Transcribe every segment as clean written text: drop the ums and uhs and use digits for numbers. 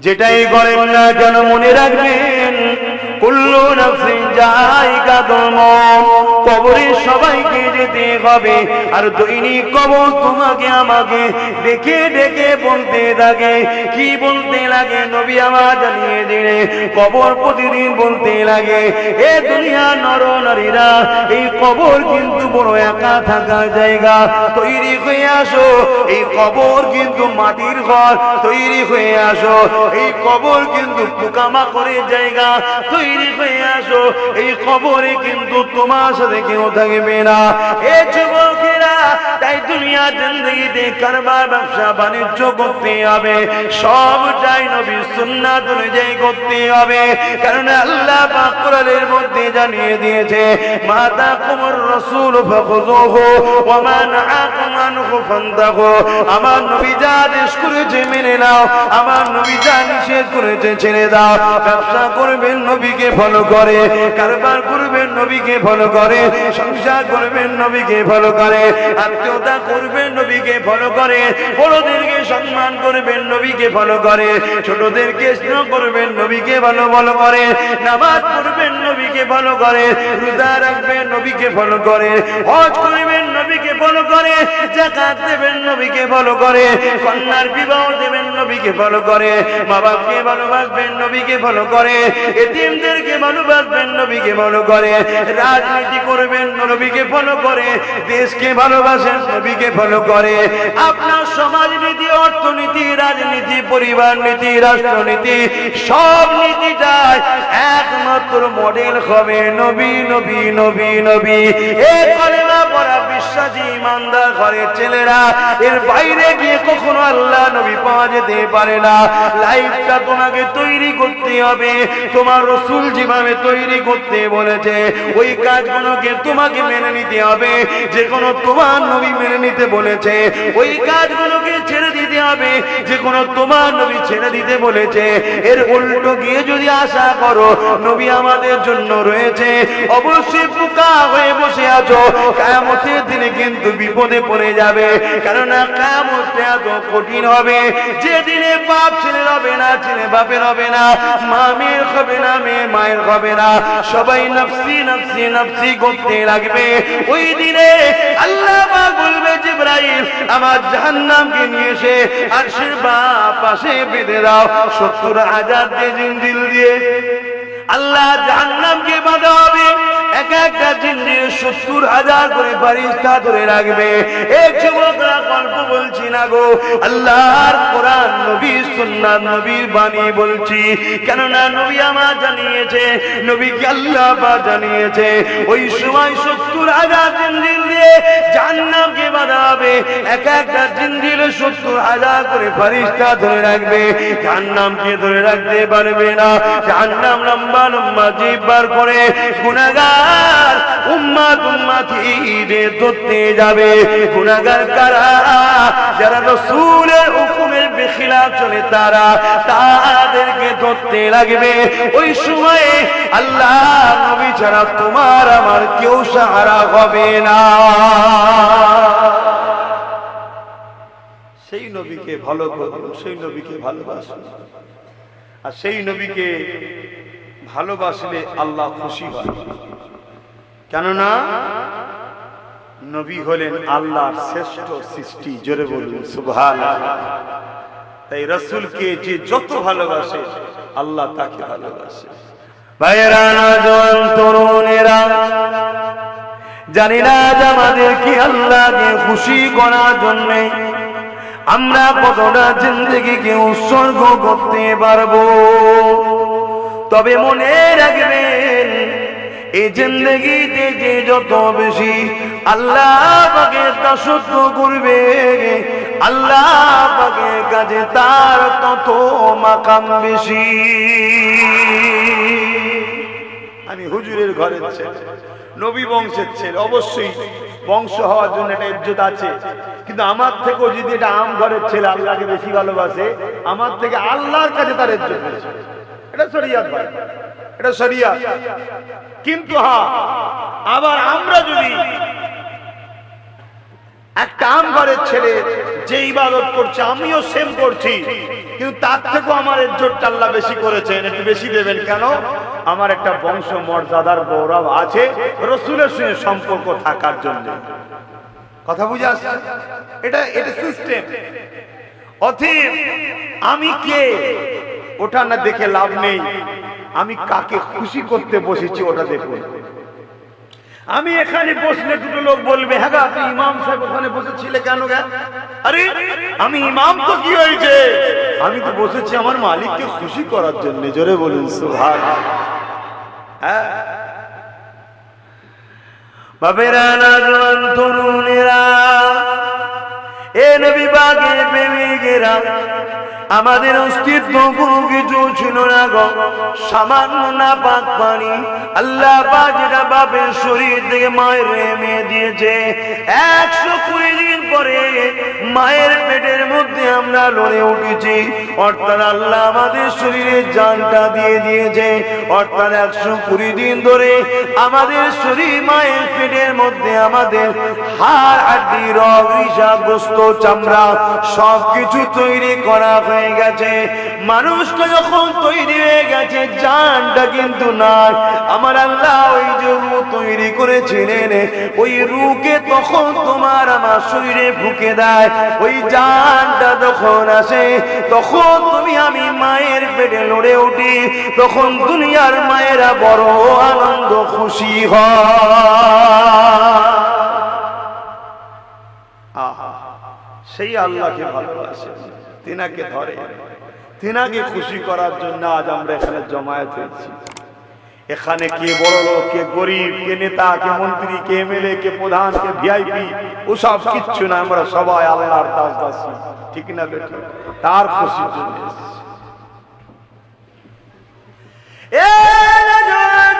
যেটাই করেন না কেন মনে রাখবেন কুল্লু নাফসিন যায়িকাতুল মউত, কবরে সবাইকে যেতে হবে। আর দৈনিক কবর তোমাকে আমাকে ডেকে ডেকে বলতে থাকে। কি বলতে লাগে? নবী আমার জানিয়ে দিলে কবর প্রতিদিন বলতে লাগে, এ দুনিয়ার নর নারীরা, এই কবর কিন্তু বড় একা থাকার জায়গা, তৈরি হয়ে আসো। এই কবর কিন্তু মাটির ঘর, তৈরি হয়ে আসো। এই কবর কিন্তু পোকামাকড়ের জায়গা, তৈরি হয়ে আসো। এই কবরে কিন্তু তোমার সাথে কেউ থাকবে না। এ যুবকেরা, তাই দুনিয়া জিন্দেগিতে কারবার ব্যবসা বাণিজ্য করতে হবে, সব চাই নবীর সুন্নাত অনুযায়ী করতে হবে। কারণ আল্লাহ পাক কোরআনের মধ্যে জানিয়ে দিয়েছে, মা তাকুমুর রাসূল ফাখুযুহু ওয়া মা নাহাকুম আনহু ফান্তাহু। আমার নবী যা আদেশ করেছে মেনে নাও, আমার নবী যা নিষেধ করেছে ছেড়ে দাও। ব্যবসা করবেন নবীকে ফলো করে, কারবার করবেন নবীকে ফলো করে, সংসার করবেন নবীকে ফলো করে, আত্মীয়তা করবেন নবীকে ফলো করে, বড়দেরকে সম্মান করবেন নবীকে ফলো করে, ছোটদেরকে স্নেহ করবেন নবীকে ভালো ভালো করে, নামাজ পড়বেন নবীকে ফলো করে, রোজা রাখবেন নবীকে ফলো করে, হজ করবেন নবীকে ফলো করে, যাকাত দেবেন নবীকে ফলো করে, কন্যার বিবাহ দেবেন নবীকে ফলো করে, মা বাপকে ভালোবাসবেন নবীকে ফলো করে, এতিমদেরকে ভালোবাসবেন নবীকে ফলো করে, রাজনীতি করবেন নবীকে ফলো করে, দেশকে ভালোবাসেন নবীকে ফলো করে। আপনার সমাজনীতি, অর্থনীতি, রাজনীতি, পরিবার নীতি, রাষ্ট্রনীতি, সব নীতিটাই একমাত্র মডেল হবে নবী নবী নবী নবী। এই কলেমা পড়া বিশ্বাসী ইমানদার ঘরের ছেলেরা, এর বাইরে গিয়ে কখনো আল্লাহ নবী পাওয়া যেতে পারে না। লাইফটা তোমাকে তৈরি করতে হবে, তোমার রাসূল যেভাবে তৈরি করতে বলেছে ওই কাজগুলোকে তোমাকে মেনে নিতে হবে। যে কোনো তোমার নবী মেনে নিতে বলেছে ওই কাজগুলোকে ছেড়ে দিতে হবে, যে কোনো তোমার নবী ছেড়ে দিতে বলেছে এর উল্টো গিয়ে যদি আশা করো নবী আমাদের জন্য রয়েছে, অবশ্যই বোকা হয়ে বসে আছো। কিয়ামতের দিনে কিন্তু বিপদে পড়ে যাবে, কারণ কিয়ামতটা এত কঠিন হবে যে দিনে বাপ ছেলের হবে না, ছেলে বাপের হবে না, মা মেয়ের হবে না, মেয়ে মায়ের হবে না, সবাই নফসি নফসি নফসি করতে লাগবে। ওই দিনে আল্লাহ পাক বলবে, জিবরাইল আমার জাহান্নামকে নিয়ে এসে আরশের বাঁ পাশে বেঁধে দাও। 70,000 জিনজিল দিয়ে আল্লাহ জাহান্নামকে বাঁধা হবে। এক একটা জিনজিল 70,000 করে ফেরেশতা ধরে রাখবে। এই যুবকরা গল্প বলছি না গো, আল্লাহর কোরআন, নবীর সুন্নাত, নবীর বাণী বলছি। কেননা নবী আমার জানিয়েছে, নবীকে আল্লাহ পাক জানিয়েছে, ওই সময় 70,000 জিনজিল দিয়ে জাহান্নামকে বাঁধা হবে। এক একটা জিনজিল 70,000 করে ফেরেশতা ধরে রাখবে, জাহান্নামকে ধরে রাখতে পারবে না। জাহান্নাম লম্বা লম্বা জিভ বার করে গুনাহগার উম্মত উম্মতিদের ধরতে যাবে। গুনাহগার কারা? যারা রাসূলের হুকুমের বেখিলাফ চলে তারা, তাদেরকে ধরতে লাগবে। ওই সময়ে আল্লাহ নবী ছাড়া তোমার আমার কেউ সাহারা হবে না। সেই নবীকে ভালো করুন, সেই নবীকে ভালোবাসুন। আর সেই নবীকে ভালোবাসলে আল্লাহ খুশি হয়। কেননা নবী হলেন আল্লাহর শ্রেষ্ঠ সৃষ্টি। জোরে বলুন সুবহানাল্লাহ। তাই রাসূলকে যে যত ভালোবাসে আল্লাহ তাকে ভালোবাসে। ভাইয়েরা, নওজোয়ান তরুণেরা, জানি না আমাদের কি আল্লাহকে খুশি করার জন্য আমরা কতটা জিন্দেগিকে উৎসর্গ করতে পারবো। তবে মনে রাখবেন, এই জিন্দেগিতে যে যত বেশি আল্লাহ পাকের দাসত্ব করবে, আল্লাহ পাকের কাছে তার তত মাকাম বেশি। আমি হুজুরের ঘরের ছেলে, নবী বংশের ছেলে, অবশ্যই বংশ হওয়ার জন্য একটা ইজ্জত আছে। কিন্তু আমার থেকেও যদি এটা আম ঘরের ছেলে আল্লাহকে বেশি ভালোবাসে, আমার থেকে আল্লাহর কাছে তার ইজ্জত বেশি। এটা শরিয়ত ভাই, এটা শরিয়ত। কিন্তু হ্যাঁ, আবার আমরা যদি একটা আম ঘরের ছেলে যে ইবাদত করছে আমিও সেম করছি, কিন্তু তার থেকেও আমার ইজ্জতটা আল্লাহ বেশি করেছেন, একটু বেশি দেবেন কেন? আমার একটা বংশ মর্যাদার গৌরব আছে রাসূলের সঙ্গে সম্পর্ক থাকার জন্য। কথা বুঝে আসছে? এটা সিস্টেম। অতএব আমি কে ওটা না দেখে লাভ নেই, আমি কাকে খুশি করতে বসেছি ওটা দেখুন। আমি এখানে বসলে দুটো লোক বলবে, হ্যাঁ গা আপনি ইমাম সাহেব ওখানে বসেছিলে কেন গা? আরে আমি ইমাম তো কি হয়েছে, আমি তো বসেছি আমার মালিককে খুশি করার জন্য। জোরে বলুন সুবহানাল্লাহ। হ্যাঁ বাবেরা, নজওয়ান তরুণেরা, এ নবী পাকের প্রেমিকেরা, আমাদের অস্তিত্ব কোনো কিছু ছিল না গো, সামান্য নাপাক পানি আল্লাহ পাক যেটা বাপের শরীর থেকে মায়ের মেয়ে দিয়েছে, 120 দিন পরে মায়ের পেটের মধ্যে আমরা লড়ে উঠেছি, অর্থাৎ আল্লাহ আমাদের শরীরে জানটা দিয়ে দিয়েছে, অর্থাৎ 120 দিন ধরে আমাদের শরীর মায়ের পেটের মধ্যে আমাদের হাড় হাড্ডি রগ রিসা গোস্ত চামড়া সবকিছু তৈরি করা হয়ে গেছে। মানুষটা যখন তৈরি হয়ে গেছে, জানটা কিন্তু নাই। আমার আল্লাহ ওই যে রূহ তৈরি করেছিলেন, ওই রূহকে তখন তোমার আমার শরীরে ফুঁকে দেয়, ওই জানটা যখন আসে তখন তুমি আমি মায়ের পেটে লড়ে উঠি, তখন দুনিয়ার মায়েরা বড় আনন্দ খুশি হয়। সেই আল্লাহকে ভালোবাসে, তিনাকে ধরে, তিনাকে খুশি করার জন্য আজ আমরা এখানে জমায়েত হয়েছি। এখানে কে বড় লোক, কে গরিব, কে নেতা, কে মন্ত্রী, কে এমএলএ, কে প্রধান, কে ভিআইপি, ওসব কিচ্ছু না, আমরা সবাই আল্লাহর দাস দাসী, ঠিক না বেটা? তার খুশির জন্য এসেছি।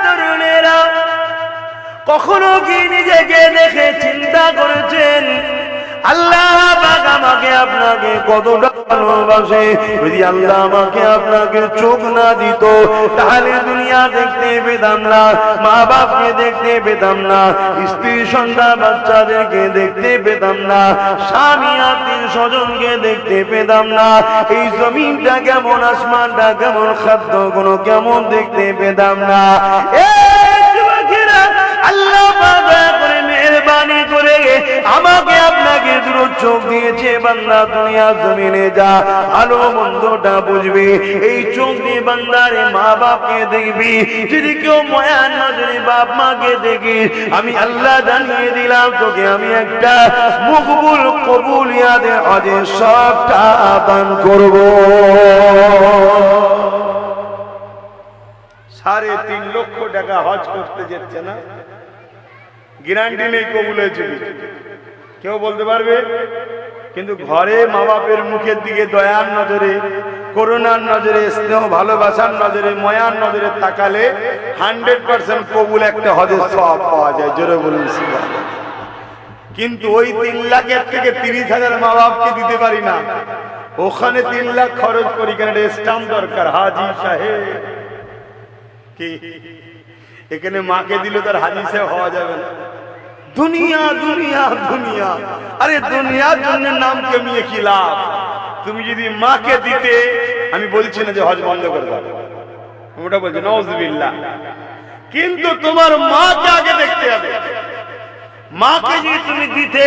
তরুণেরা, কখনো কি নিজেকে দেখে চিন্তা করেছেন আল্লাহ পাক আমাকে আপনাকে কতটা ভালোবাসে? যদি আল্লাহ আমাকে আপনাকে চোখ না দিত, তাহলে দুনিয়া দেখতে পেতাম না, মা বাপকে দেখতে পেতাম না, স্ত্রী সন্তান বাচ্চাদেরকে দেখতে পেতাম না, স্বামী আত্মীয় স্বজনকে দেখতে পেতাম না, এই জমিনটা কেমন, আসমানটা কেমন, খাদ্যগুলো কেমন দেখতে পেতাম না। আল্লাহ পাক করে মেহেরবানি করে আমাকে আপনাকে দুটো চোখ দিয়েছে, বান্দা দুনিয়া জমিনে যা ভালো মন্দটা বুঝবি, এই চোখ দিয়ে বান্দারে মা বাপকে দেখবি। যদি কেউ মায়ার নজরে বাপ মাকে দেখি, আমি আল্লাহ জানিয়ে দিলাম তোকে আমি একটা মকবুল কবুলিয়াতে হজের সবটা দান করব। 3.5 লক্ষ টাকা হজ করতে যাচ্ছে না, গ্যারান্টি নেই কবুল হয়েছে, কেউ বলতে পারবে? কিন্তু ঘরে মা বাপের মুখের দিকে দয়ার নজরে, করুণার নজরে, স্নেহ ভালোবাসার নজরে, ময়ার নজরে তাকালে 100% কবুল একটা হজের সওয়াব পাওয়া যায়। জোরে বলুন সুবহানাল্লাহ। কিন্তু ওই 3 লাখের থেকে 30,000 মা বাপকে দিতে পারি না, ওখানে 3 লাখ খরচ করি কেন? স্টাম্প দরকার, হাজি সাহেব। কি এখানে মাকে দিলে তার হাজি সাহেব হওয়া যাবে না? দুনিয়া দুনিয়া দুনিয়া, আরে দুনিয়ার জন্য নাম কমিয়ে কি লাভ? তুমি যদি মাকে দিতে, আমি বলছি না যে হজ বন্ধ করে দাও, ওটা বলছি নাউজুবিল্লাহ, কিন্তু তোমার মাকে আগে দেখতে হবে। মাকে যদি তুমি দিতে,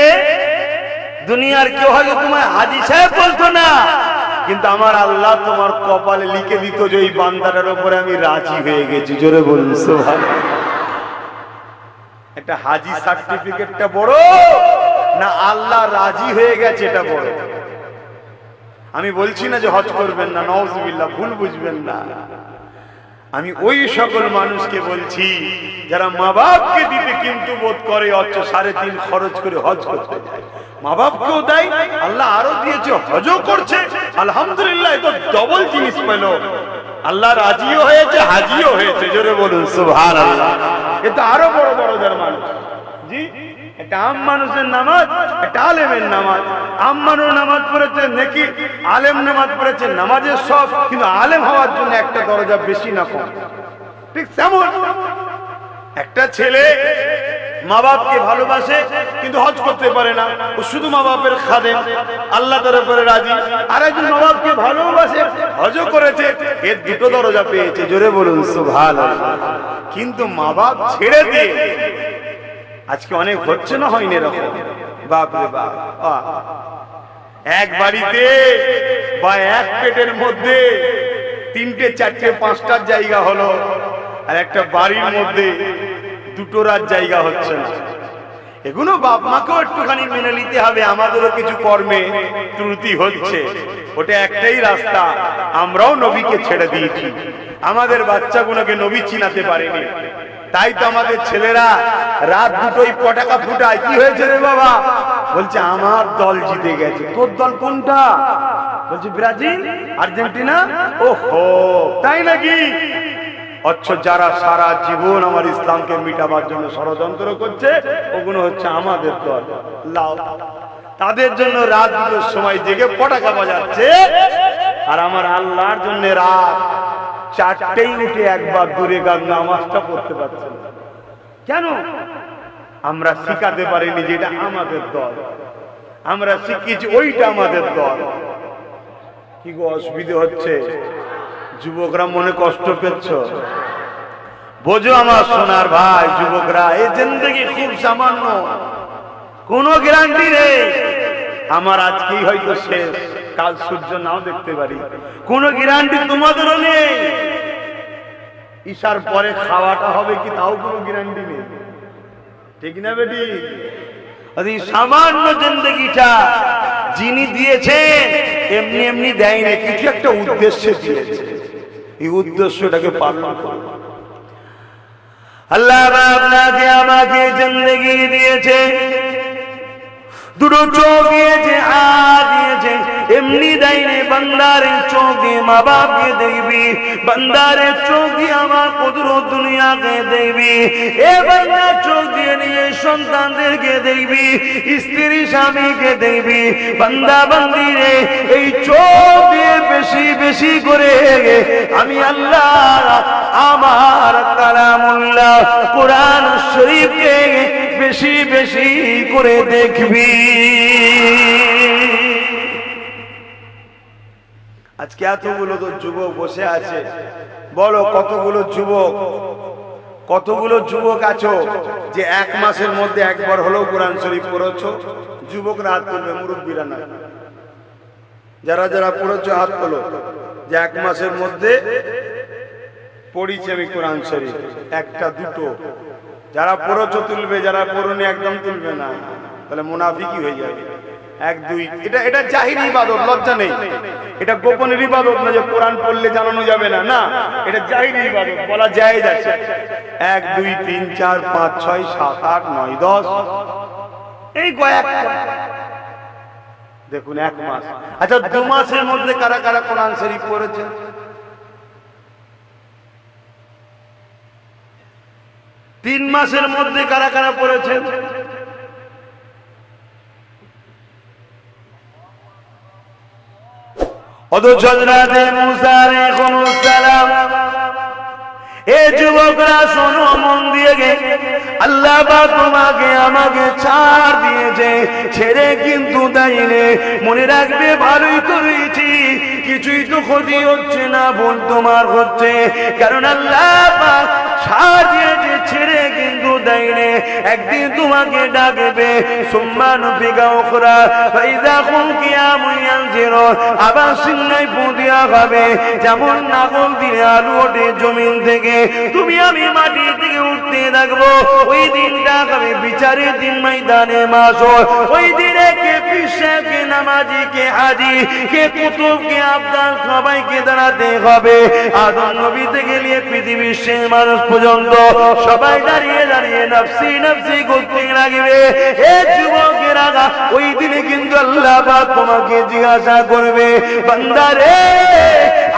দুনিয়ার কেউ হয়তো তোমার হাজি সাহেব বলতো না, কিন্তু আমার আল্লাহ তোমার কপালে লিখে দিত যে এই বান্দাটার উপরে আমি রাজি হয়ে গেছি। জোরে বলুন সুবহানাল্লাহ। একটা হাজি সার্টিফিকেটটা বড় না আল্লাহ রাজি হয়ে গেছে এটা বড়? আমি বলছি না যে হজ করবেন না, নাউজুবিল্লাহ, ভুল বুঝবেন না। আমি ওই সকল মানুষকে বলছি যারা মা বাপকে দিতে কিন্তু বোধ করে, অথচ 3.5 খরচ করে হজ করতে যায়, মা বাপকেও দেয়, আল্লাহ আরো দিয়েছে, হজও করছে, আলহামদুলিল্লাহ। এটা ডবল জিনিস পেল, আল্লাহ রাজিও হয়েছে, হাজিও হয়েছে। জোরে বলুন সুবহানাল্লাহ। এটা আরো বড় বড় যার মানুষ, জি, একটা আম মানুষের নামাজ, একটা আলেমের নামাজ। আম মানুষ নামাজ পড়েছে নেকি, আলেম নামাজ পড়েছে নামাজের সব, কিন্তু আলেম হওয়ার জন্য একটা দরজা বেশি না কম। ঠিক তেমন একটা ছেলে মা বাপকে ভালোবাসে কিন্তু হজ করতে পারে না, ও শুধু মা বাপের খাদেম, আল্লাহ তার উপরে রাজি। আর একজন মা বাপকে ভালোবাসে, হজও করেছে, এর দুটো দরজা পেয়েছে। জোরে বলুন সুবহানাল্লাহ। কিন্তু মা বাপ ছেড়ে দিয়ে আজকে অনেক হচ্ছে না, হয়নি এরকম? বাপ রে বাপ, এক বাড়িতে বা এক পেটের মধ্যে 3টে 4টে 5টার জায়গা হলো, আর একটা বাড়ির মধ্যে 2টোর জায়গা হচ্ছে না। এগুলো বাপ মাকেও একটুখানি মেনে নিতে হবে, আমাদেরও কিছু কর্মে ত্রুটি হচ্ছে। ওটা একটাই রাস্তা, আমরাও নবীকে ছেড়ে দিয়েছি, আমাদের বাচ্চাগুলোকে নবী চিনাতে পারেনি। তাই তো আমাদের ছেলেরা রাত 2টোয় পটাকা ফুটায়। কি হয়েছে রে বাবা? বলছে আমার দল জিতে গেছে। তোর দল কোনটা? বলছে ব্রাজিল, আর্জেন্টিনা। ওহো, তাই নাকি? অথচ যারা সারা জীবন আমার ইসলামকে মিটাবার জন্য ষড়যন্ত্র করছে, ওগুলো হচ্ছে আমাদের দল। লাও, তাদের জন্য রাত 2টোর সময় জেগে পটাকা বাজাচ্ছে, আর আমার আল্লাহর জন্য রাত 4টেই উঠে একবার দূরে গান নামাজটা পড়তে পারছে না। কেন? আমরা শিখাতে পারিনি যে এটা আমাদের দল, আমরা শিখিয়েছি ওইটা আমাদের দল। কি গো, অসুবিধা হচ্ছে? যুবকরা মনে কষ্ট পেচ্ছ? বোঝো আমার সোনার ভাই যুবকরা, এই জিন্দেগি খুব সামান্য, কোনো গ্যারান্টি নেই। আমার আজকেই হয়তো শেষ, কাল সূর্য নাও দেখতে পারি, কোনো গ্যারান্টি তোমাদেরও নেই। ঈশার পরে খাওয়াটা হবে কি তাও কোনো গ্যারান্টি নেই, ঠিক না বেটি? এই সামান্য জিন্দেগিটা যিনি দিয়েছেন এমনি এমনি দেয়নি, কিছু একটা উদ্দেশ্যে দিয়েছে। এই উদ্দেশ্যটাকে পালন করো। আল্লাহ আপনাকে আমাকে জিন্দেগি দিয়েছে, 2টো চোখ দিয়েছে, হাত দিয়েছে, এমনি দেয়নি। বান্দারের চোখ দিয়ে মা বাপকে দেখবি, বান্দারের চোখ দিয়ে আমার কুদরত দুনিয়াকে দেখবি, এ বান্দার চোখ দিয়ে নিয়ে সন্তানদেরকে দেখবি, স্ত্রী স্বামীকে দেখবি। বান্দা বান্দিরে এই চোখ দিয়ে বেশি বেশি করে আমি আল্লাহ আমার কালামুল্লাহ কোরআন শরীফকে বেশি বেশি করে দেখবি। আজকে এতগুলো তো যুবক বসে আছে, বলো কতগুলো যুবক আছো যে 1 মাসের মধ্যে একবার হলেও কোরআন শরীফ পড়েছো? যুবকরা হাত তুলবে, মুরব্বীরা না। যারা যারা পড়েছো হাত তোলো, যে 1 মাসের মধ্যে পড়িছি আমি কোরআন শরীফ, 1টা 2টো। যারা পড়েছো তুলবে, যারা পড়োনি একদম তুলবে না, তাহলে মুনাফিকি হয়ে যাবে। 1 2 এটা জাহিরি ইবাদত, লজ্জা নেই। এটা গোপনের ইবাদত না যে কোরআন পড়লে জানানো যাবে না, না, এটা জাহিরি ইবাদত, বলা জায়েজ আছে। 1 2 3 4 5 6 7 8 9 10, এই কয়েক। দেখুন 1 মাস। আচ্ছা 2 মাসের মধ্যে কারা কারা কোরআন শরীফ পড়েছে? 3 মাসের মধ্যে কারা কারা পড়েছেন? অথচ হযরত মুসা আলাইহিস সালাম, এ যুবকরা শোনো মন দিয়ে, আল্লাহ পাক তোমাকে আমাকে ছাড় দিয়েছে, ছেড়ে কিন্তু দেয়নি। মনে রাখবে, ভালোই তো রয়েছি, কিছুই তো ক্ষতি হচ্ছে না, ভুল তোমার হচ্ছে। কারণ আল্লাহ পাক ছাড় দিয়েছে, ছেড়ে কিন্তু দেয়নি। একদিন তোমাকে ডাকবে, সুম্মানু ফিকা উখরা ফাইদা কুম কিয়ামুন ইয়ানজিরুন, আবার সিংহায় পুঁতিয়া হবে। যেমন নাগল দিয়ে আলু ওঠে জমিন থেকে, তুমি আমি মাটি থেকে উঠতে থাকবো। ওই দিনটা হবে বিচারের দিন, ময়দানে মাশর। ওই দিনে কে পিসা, কে নামাজি, কে হাজি, কে কুতুব, কে আবদাল, সবাইকে দাঁড়াতে হবে। আদম নবী থেকে নিয়ে পৃথিবীর শেষ মানুষ পর্যন্ত সবাই দাঁড়িয়ে দাঁড়িয়ে নফসি নফসি করতে লাগবে। এ যুবকেরা, ওই দিনে কিন্তু আল্লাহ পাক তোমাকে জিজ্ঞাসা করবে, বান্দা রে,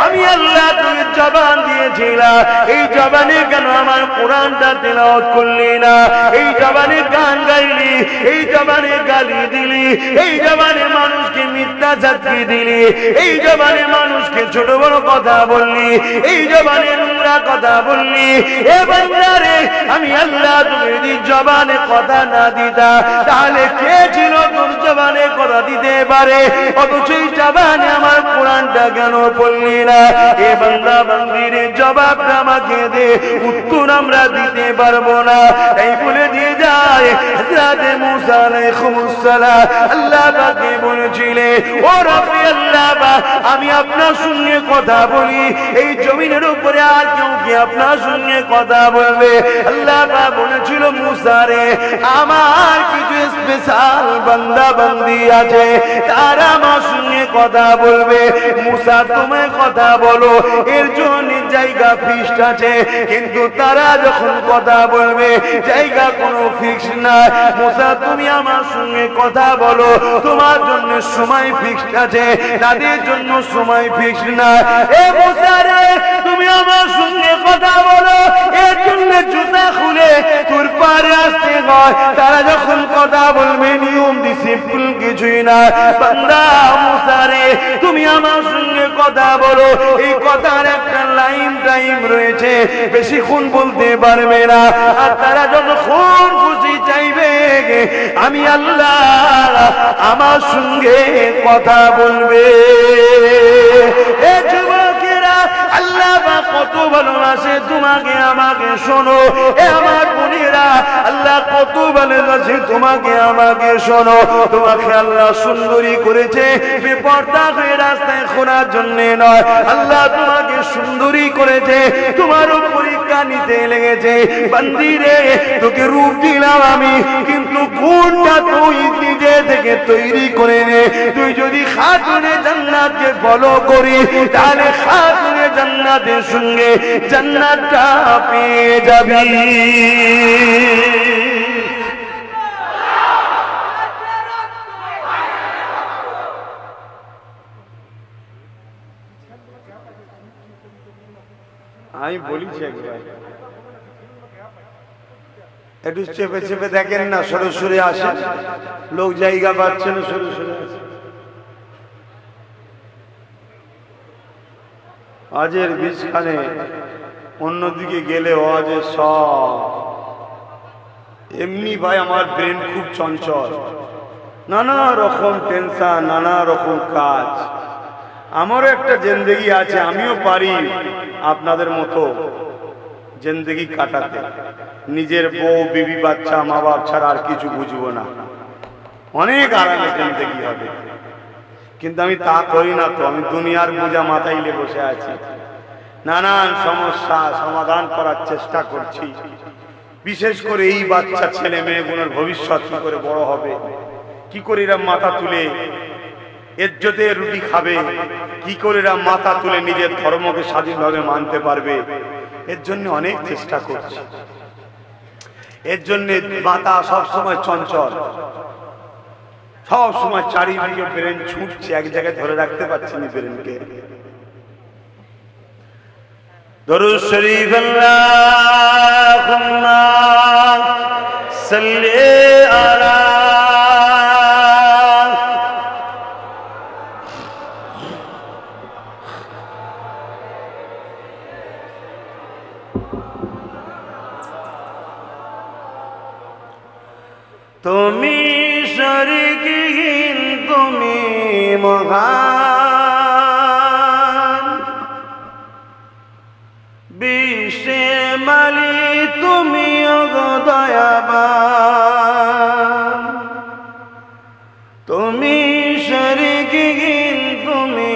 আমি আল্লাহ তোকে জবান দিয়েছিলা, এই জবানে কেন আমার কোরআনটা তেলাওয়াত করলি না? এই জবানে গান গাইলি, এই জবানে গালি দিলি, এই জবানে মানুষকে মিথ্যা সাক্ষী দিলি, এই জবানে মানুষকে ছোট বড় কথা বললি, এই জবানে নোংরা কথা বললি। এ বান্দা রে, আমি আল্লাহ তুমি যদি জবানে কথা না দিতা তাহলে কে ছিল তোর জবানে কথা দিতে পারে? অথচ এই জবানে আমার কোরআনটা কেন পড়লি না? এ বান্দা বান্দির জবাবটা আমাকে দে, উত্তর আমরা দিতে পারবো না। তাই বলে দিয়ে যায় হযরত মুসা আলাইহিস সালাম আল্লাহ পাকে বলেছিলেন, ও রব্বি আল্লাহ পাক, আমি আপনার সঙ্গে কথা বলি, এই জমিনের উপরে আর কেউ কি আপনার সঙ্গে কথা বলবে? আল্লাহ পাক বলেছিল, মুসা রে, আমার কিছু স্পেশাল বান্দা বান্দি আছে, তারা আমার সঙ্গে কথা বলবে। মুসা তুমি কথা বলো, এর জন্য জায়গা ফিক্সড আছে, কিন্তু তারা যখন কথা বলবে জায়গা কোনো ফিক্স না। মুসা তুমি আমার সঙ্গে কথা বলো, তোমার জন্য সময় ফিক্সড আছে, তাদের জন্য সময় ফিক্সড না। এ মুসা রে, তুমি আমার সঙ্গে কথা বলো, এর জন্য জুতা খুলে তোর পারে আসতে হয়। তারা যখন কথা বলবে নিয়ম ডিসিপ্লিন কিছুই না। বান্দা মুসা রে, তুমি আমার সঙ্গে কথা বলো, এই কথার একটা লাইন টাইম রয়েছে, বেশিক্ষণ বলতে পারবে না। আর তারা যতক্ষণ খুশি চাইবে আমি আল্লাহ আমার সঙ্গে কথা বলবে। এ যুবকেরা, আল্লাহ কত ভালোবাসে তোমাকে আমাকে, শোনো। এ আমার বোনেরা, আল্লাহ কত ভালোবাসে তোমাকে আমাকে, শোনো। তোমাকে আল্লাহ সুন্দরী করেছে বেপর্দা হয়ে রাস্তায় ঘোরার জন্য নয়, আল্লাহ তোমাকে সুন্দরী করেছে তোমার পরীক্ষা নিতে লেগেছে। বান্দি রে, তোকে রূপ দিলাম আমি, কিন্তু গুণটা তুই নিজে থেকে তৈরি করে নে। তুই যদি খাতুনে জান্নাতকে ফলো করিস তাহলে খাতুনে জান্নাতের সঙ্গে জান্নাতটা পেয়ে যাবি। আমি বলিছি একবার, একটু চেপে চেপে দেখেন না, সরে সরে আসেন, লোক জায়গা পাচ্ছে না, সরে সরে আসেন। আজের বীজখানে অন্যদিকে গেলে আজের সব এমনি। ভাই আমার ব্রেন খুব চঞ্চল, নানা রকম টেনশন, নানা রকম কাজ। আমারও একটা জিন্দেগি আছে, আমিও পারি আপনাদের মতো জিন্দেগি কাটাতে। নিজের বউ বিবি বাচ্চা মা বাপ ছাড়া আর কিছু বুঝবো না, অনেক আরামে জিন্দেগি হবে। কিন্তু আমি তা করি না তো, আমি দুনিয়ার বোঝা মাথায় নিয়ে বসে আছি, নানান সমস্যা সমাধান করার চেষ্টা করছি। বিশেষ করে এই বাচ্চা ছেলে মেয়েগুলোর ভবিষ্যৎ কি করে বড় হবে, কি করে এরা মাথা তুলে ইজ্জতে রুটি খাবে, কি করে এরা মাথা তুলে নিজের ধর্মকে স্বাধীনভাবে মানতে পারবে, এর জন্য অনেক চেষ্টা করছি। এর জন্য মাথা সবসময় চঞ্চল, সব সময় চারিদিকে ব্রেন ছুটছে, এক জায়গায় ধরে রাখতে পারছি না ব্রেনকে। দরুদ শরীফ আল্লাহুম্মা সাল্লি আলা তুমি শরীকহীন, তুমি মহান, বিশ্বে মালিক তুমি দয়াবান। তুমি শরীকহীন, তুমি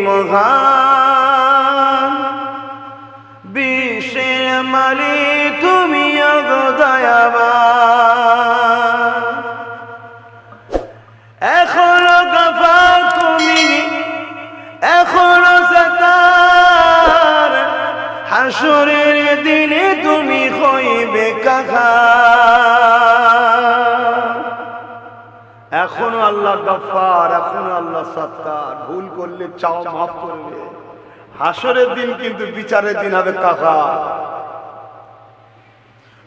মহান, বিশ্বে মালিক তুমি দয়াবান। এখনো গফার তুমি, এখনো সাতার, হাসরের দিনে তুমি হইবে কাহার। এখনো আল্লাহ গফার, এখনো আল্লাহ সাত্তার। ভুল করলে চাও মাফ করবে, হাসরের দিন কিন্তু বিচারের দিন হবে কাকা।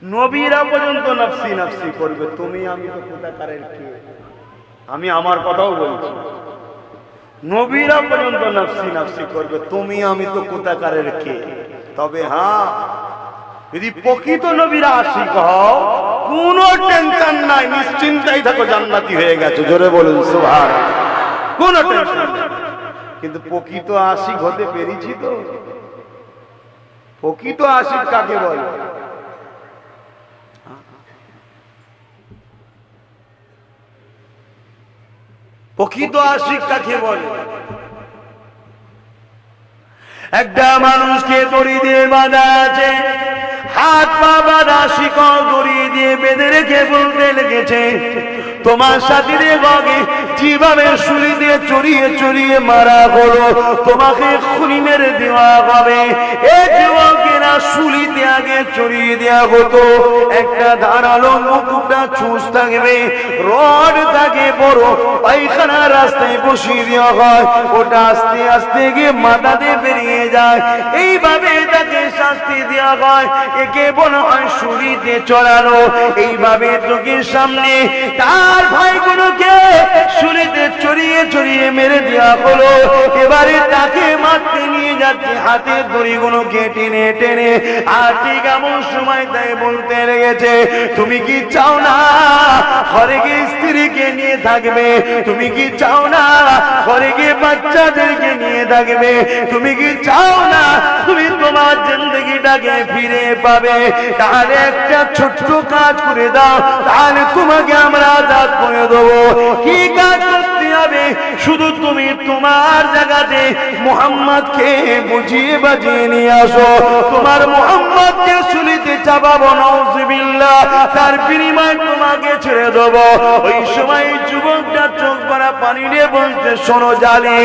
নবীরা পর্যন্ত নফসি নফসি করবে, তুমি আমি তো কোথাকারের কে? আমি আমার কথাও বলছি, নবীরা পর্যন্ত নফসি নফসি করবে, তুমি আমি তো কোথাকারের কে? তবে হ্যাঁ, যদি প্রকৃত নবীরা আশিক হও, কোনো টেনশন নাই, নিশ্চিন্তাই থাকো, জান্নাতি হয়ে গেছে। জোরে বলুন সুবহানাল্লাহ। কোনো টেনশন নাই। কিন্তু প্রকৃত আশিক হতে পেরেছি তো? প্রকৃত আশিক কাকে বলে? প্রকৃত আশিক কাকে বলে? একটা মানুষকে দড়ি দিয়ে বাঁধা আছে, হাত পা বাঁধা, শিকল দড়ি দিয়ে বেঁধে রেখে বলতে লেগেছে, তোমার সাথীরে গগে যেভাবে ছুরি দিয়ে চড়িয়ে চড়িয়ে মারা হলো, তোমাকে খুনি মেরে দেওয়া হবে। এই যুবকেরা ছুরিতে আগে চড়িয়ে দেওয়া হতো, একটা ধারালো মুকুটটা চুষ থাকবে, রড থাকে বড়, পায়খানা রাস্তায় বসিয়ে দেওয়া হয়, ওটা আস্তে আস্তে গিয়ে মাথা দিয়ে বেরিয়ে যায়। এইভাবে তাকে শাস্তি দেওয়া হয়, একে বলা হয় ছুরিতে চড়ানো। এইভাবে চোখের সামনে তার ভাইগুলোকে ছুরিতে চড়িয়ে চড়িয়ে মেরে দেওয়া হলো। এবারে তাকে মারতে নিয়ে যাচ্ছে, হাতের দড়িগুলোকে টেনে টেনে। আর ঠিক এমন সময় তাই বলতে লেগেছে, তুমি কি চাও না ঘরে গিয়ে স্ত্রীকে নিয়ে থাকবে? তুমি কি চাও না ঘরে গিয়ে বাচ্চাদেরকে নিয়ে থাকবে? তুমি কি চাও না তুমি তোমার জিন্দগিটাকে ফিরে পাবে? তাহলে একটা ছোট্ট কাজ করে দাও, তাহলে তোমাকে আমরা আজাদ করে দেবো। কি কাজ করতে হবে? শুধু তুমি তোমার জায়গাতে মুহাম্মদকে বুঝিয়ে বাজিয়ে নিয়ে আসো। তোমার মুহাম্মদকে ছুরিতে চাপাবো, নাউজুবিল্লাহ, তার বিনিময়ে তোমাকে ছেড়ে দেবো। ওই সময় যুবকটা চোখ ভরা পানি নিয়ে বলছে, শোনো জালিম,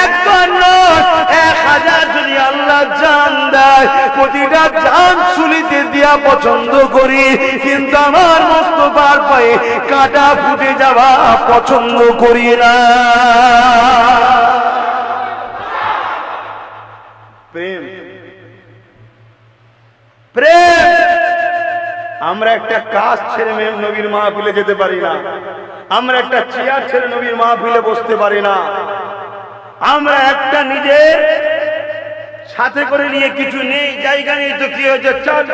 একবার নয় 1000 যদি আল্লাহ জান দেয়, প্রতিটা জান ছুরিতে দিয়া পছন্দ করি, কিন্তু আমার মুস্তাফার পায়ে কাঁটা ফুটে যাওয়া পছন্দ করি না। প্রেম, প্রেম। আমরা একটা কাজ ছেড়ে নবীর মাহফিলে যেতে পারি না, আমরা একটা চেয়ার ছেড়ে নবীর মাহফিলে বসতে পারি না, আমরা একটা নিজের সাথে করে নিয়ে কিছু নেই, জায়গা নেই, তো কি হয়েছে, চল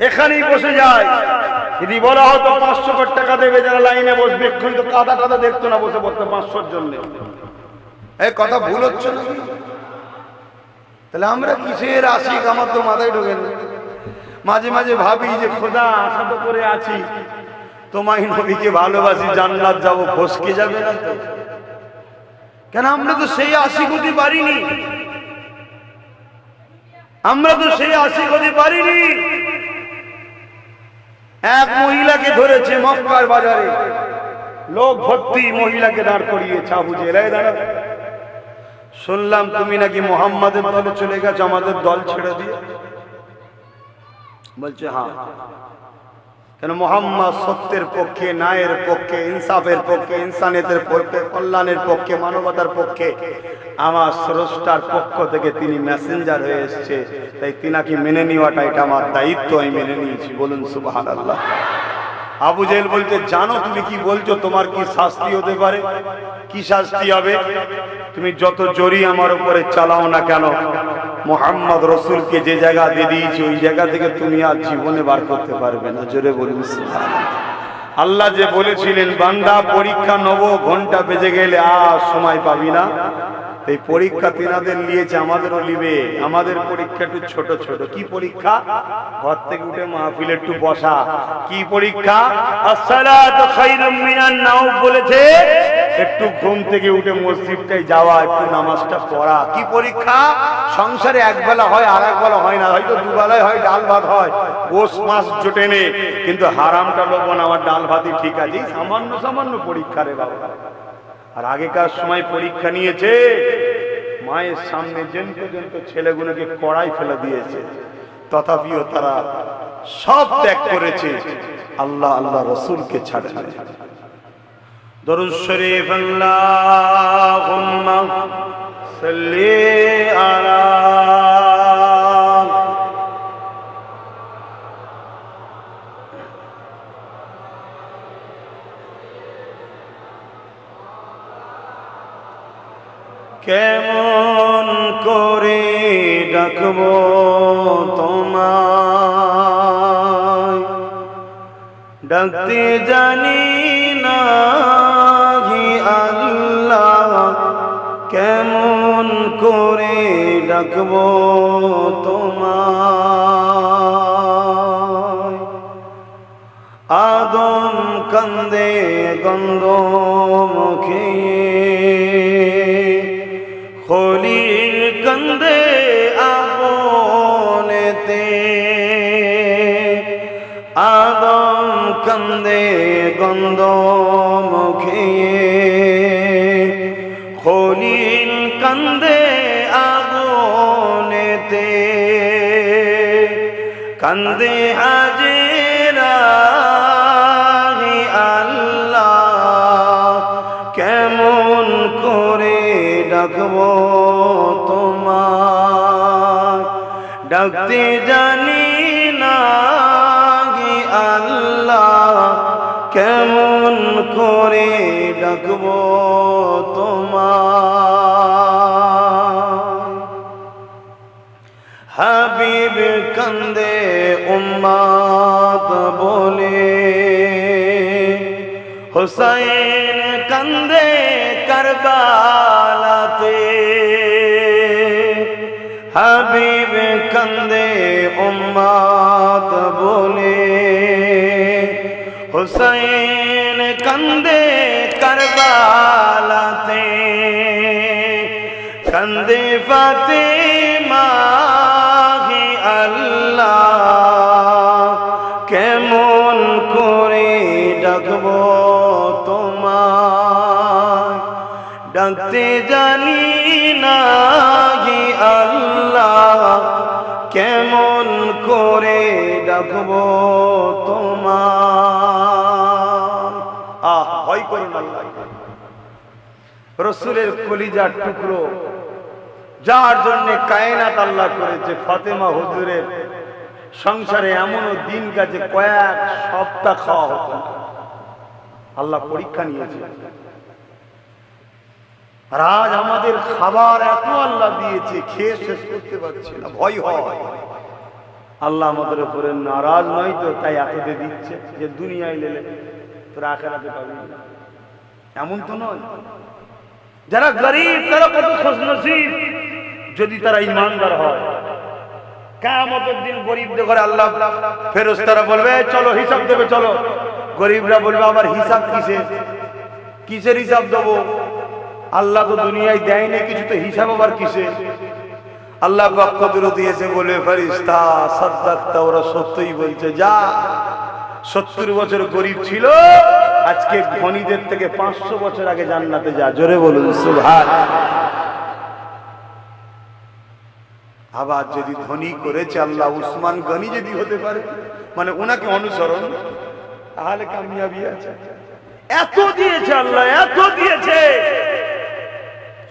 এখানেই বসে যায়। যদি বলা হতো 500 টাকা দেবে যারা লাইনে বসবে, এক্ষুনি তো কাদা কাদা দেখতো না বসে পড়তো 500-র জন্য। এই কথা ভুল হচ্ছে না? তাহলে আমরা কিসের আশিক? আমার তো মাথায় ঢোকে না। মাঝে মাঝে ভাবি যে খোদা, আশা তো করে আছি, তোমায় নবীকে ভালোবাসি, জান্নাত যাবো, ফসকে যাবে না তো? কেন আমরা তো সেই আশিক হতে পারিনি, আমরা তো সেই আশিক হতে পারিনি। এক মহিলাকে ধরেছে মক্কার বাজারে, লোক ভর্তি, মহিলাকে দাঁড় করিয়েছে, আবু জেহেল দাঁড়া, শুনলাম তুমি নাকি মুহাম্মাদের দলে চলে গেছো, আমাদের দল ছেড়ে দিয়ে। বলছে হ্যাঁ। কেন? মুহাম্মদ সত্যের পক্ষে, ন্যায়ের পক্ষে, ইনসাফের পক্ষে, ইনসানিয়তের পক্ষে, কল্যাণের পক্ষে, মানবতার পক্ষে, আমার স্রষ্টার পক্ষ থেকে তিনি মেসেঞ্জার হয়ে এসেছে, তাই তিনাকে মেনে নেওয়াটা এটা আমার দায়িত্ব, আমি মেনে নিয়েছি। বলুন সুবহানাল্লাহ। আবু জেহেল বলতে, জানো তুমি কি বলছো, তোমার কি শাস্তি হতে পারে? কি শাস্তি হবে? তুমি যত জোরই আমার উপরে চালাও না কেন, মুহাম্মদ রাসূলকে যে জায়গা দিয়ে দিয়েছি, ওই জায়গা থেকে তুমি আর জীবনে বার করতে পারবে না। জোরে বলুন সুবহানাল্লাহ। আল্লাহ যে বলেছিলেন, বান্দা পরীক্ষা নেব, ঘন্টা বেজে গেলে আর সময় পাবি না, এই পরীক্ষা তিনাদের নিয়েছে, আমাদেরও নিবে। আমাদের পরীক্ষা একটু ছোট ছোট। কি পরীক্ষা? ঘর থেকে উঠে মাহফিলে একটু বসা। কি পরীক্ষা? আসসালাতু খায়রুম মিনান নাওম বলেছে, একটু ঘুম থেকে উঠে মসজিদটায় যাওয়া, একটু নামাজটা পড়া। কি পরীক্ষা? সংসারে একবেলা হয়, আর একবেলা হয় না, হয়তো দুবেলায় হয়, ডাল ভাত হয়, গোশ মাছ জোটে নে, কিন্তু হারামটা লোবন, আমার ডাল ভাতই ঠিক আছে। সামান্য সামান্য পরীক্ষা রে বাবা। আর আগেকার সময় পরীক্ষা নিয়েছে, মায়ের সামনে জেন্ত ছেলেগুলোকে কড়াই ফেলে দিয়েছে, তথাপিও তারা সব ত্যাগ করেছে, আল্লাহ আল্লাহ রাসূলকে ছাড়ে না। দরুদ শরীফ আল্লাহুম্মা সাল্লি আলা। কেমন করে ডাকবো তোমায়, ডাকতে জানি না হি আল্লাহ, কেমন করে ডাকবো তোমায়। আদম কান্দে গন্ধ মুখে, খলিল কান্দে আপনেতে, আদম কান্দে গন্ধ মুখে, খলিল কান্দে আপনেতে, কান্দে হাজেরা হে আল্লাহ, কেমন করে ডাকবো তোমায়, ডাকতে জানি না হে আল্লাহ, কেমন করে ডাকবো তোমায়। হাবিব কান্দে উম্মত বলে, হুসাইন কান্দে কারবালাতে, হাবিব কান্দে উম্মত বলে, হুসাইন কান্দে কারবালাতে, কান্দে ফাতেমা হে আল্লাহ, কেমন করে ডাকবো তোমায়, ডাকতে জানি না হে আল্লাহ, কেমন করে ডাকবো তোমায়। ভয় করুন আল্লাহ। রসুলের কলিজার টুকরো, যার জন্য কায়নাত আল্লাহ করেছে, ফাতেমা হুজুরের সংসারে এমনও দিন গেছে কয়েক সপ্তাহ খাওয়া হতো না। আল্লাহ পরীক্ষা নিয়েছে। আর আজ আমাদের খাবার এত আল্লাহ দিয়েছে, খেয়ে শেষ করতে পারছি না, ভয় হয়। আল্লাহ আমাদের উপরে নারাজ নয় তো, তাই এততে দিচ্ছে যে দুনিয়ায় লেলে তোরা আখেরাতে পাবি না, এমন তো নয়। যারা গরিব তারা কত খুশনসিব, যদি তারা ইমানদার হয়। কিয়ামতের দিন গরিবদের ঘরে আল্লাহ ফেরেশতারা বলবে চলো হিসাব দেবে, চলো। গরিবরা বলবে আবার হিসাব কিসের, কিসের হিসাব দেবো? আল্লাহ তো দুনিয়ায় দেয় না কিছু, তো হিসাব আবার কিসের? আল্লাহ পক্ষ দূরে দিয়েছে বলে, ফেরেশতা সাদ্দাকতা, ওরা সত্যই বলছে, যা 70 বছর গরিব ছিল, আজকে ধনীদের থেকে 500 বছর আগে জান্নাতে যা। জোরে বলুন সুবহানাল্লাহ। আবার যদি ধনী করেছে আল্লাহ, উসমান গনি যদি হতে পারে, মানে ওনাকে অনুসরণ, তাহলে কামিয়াবি আছে। এত দিয়েছে আল্লাহ, এত দিয়েছে,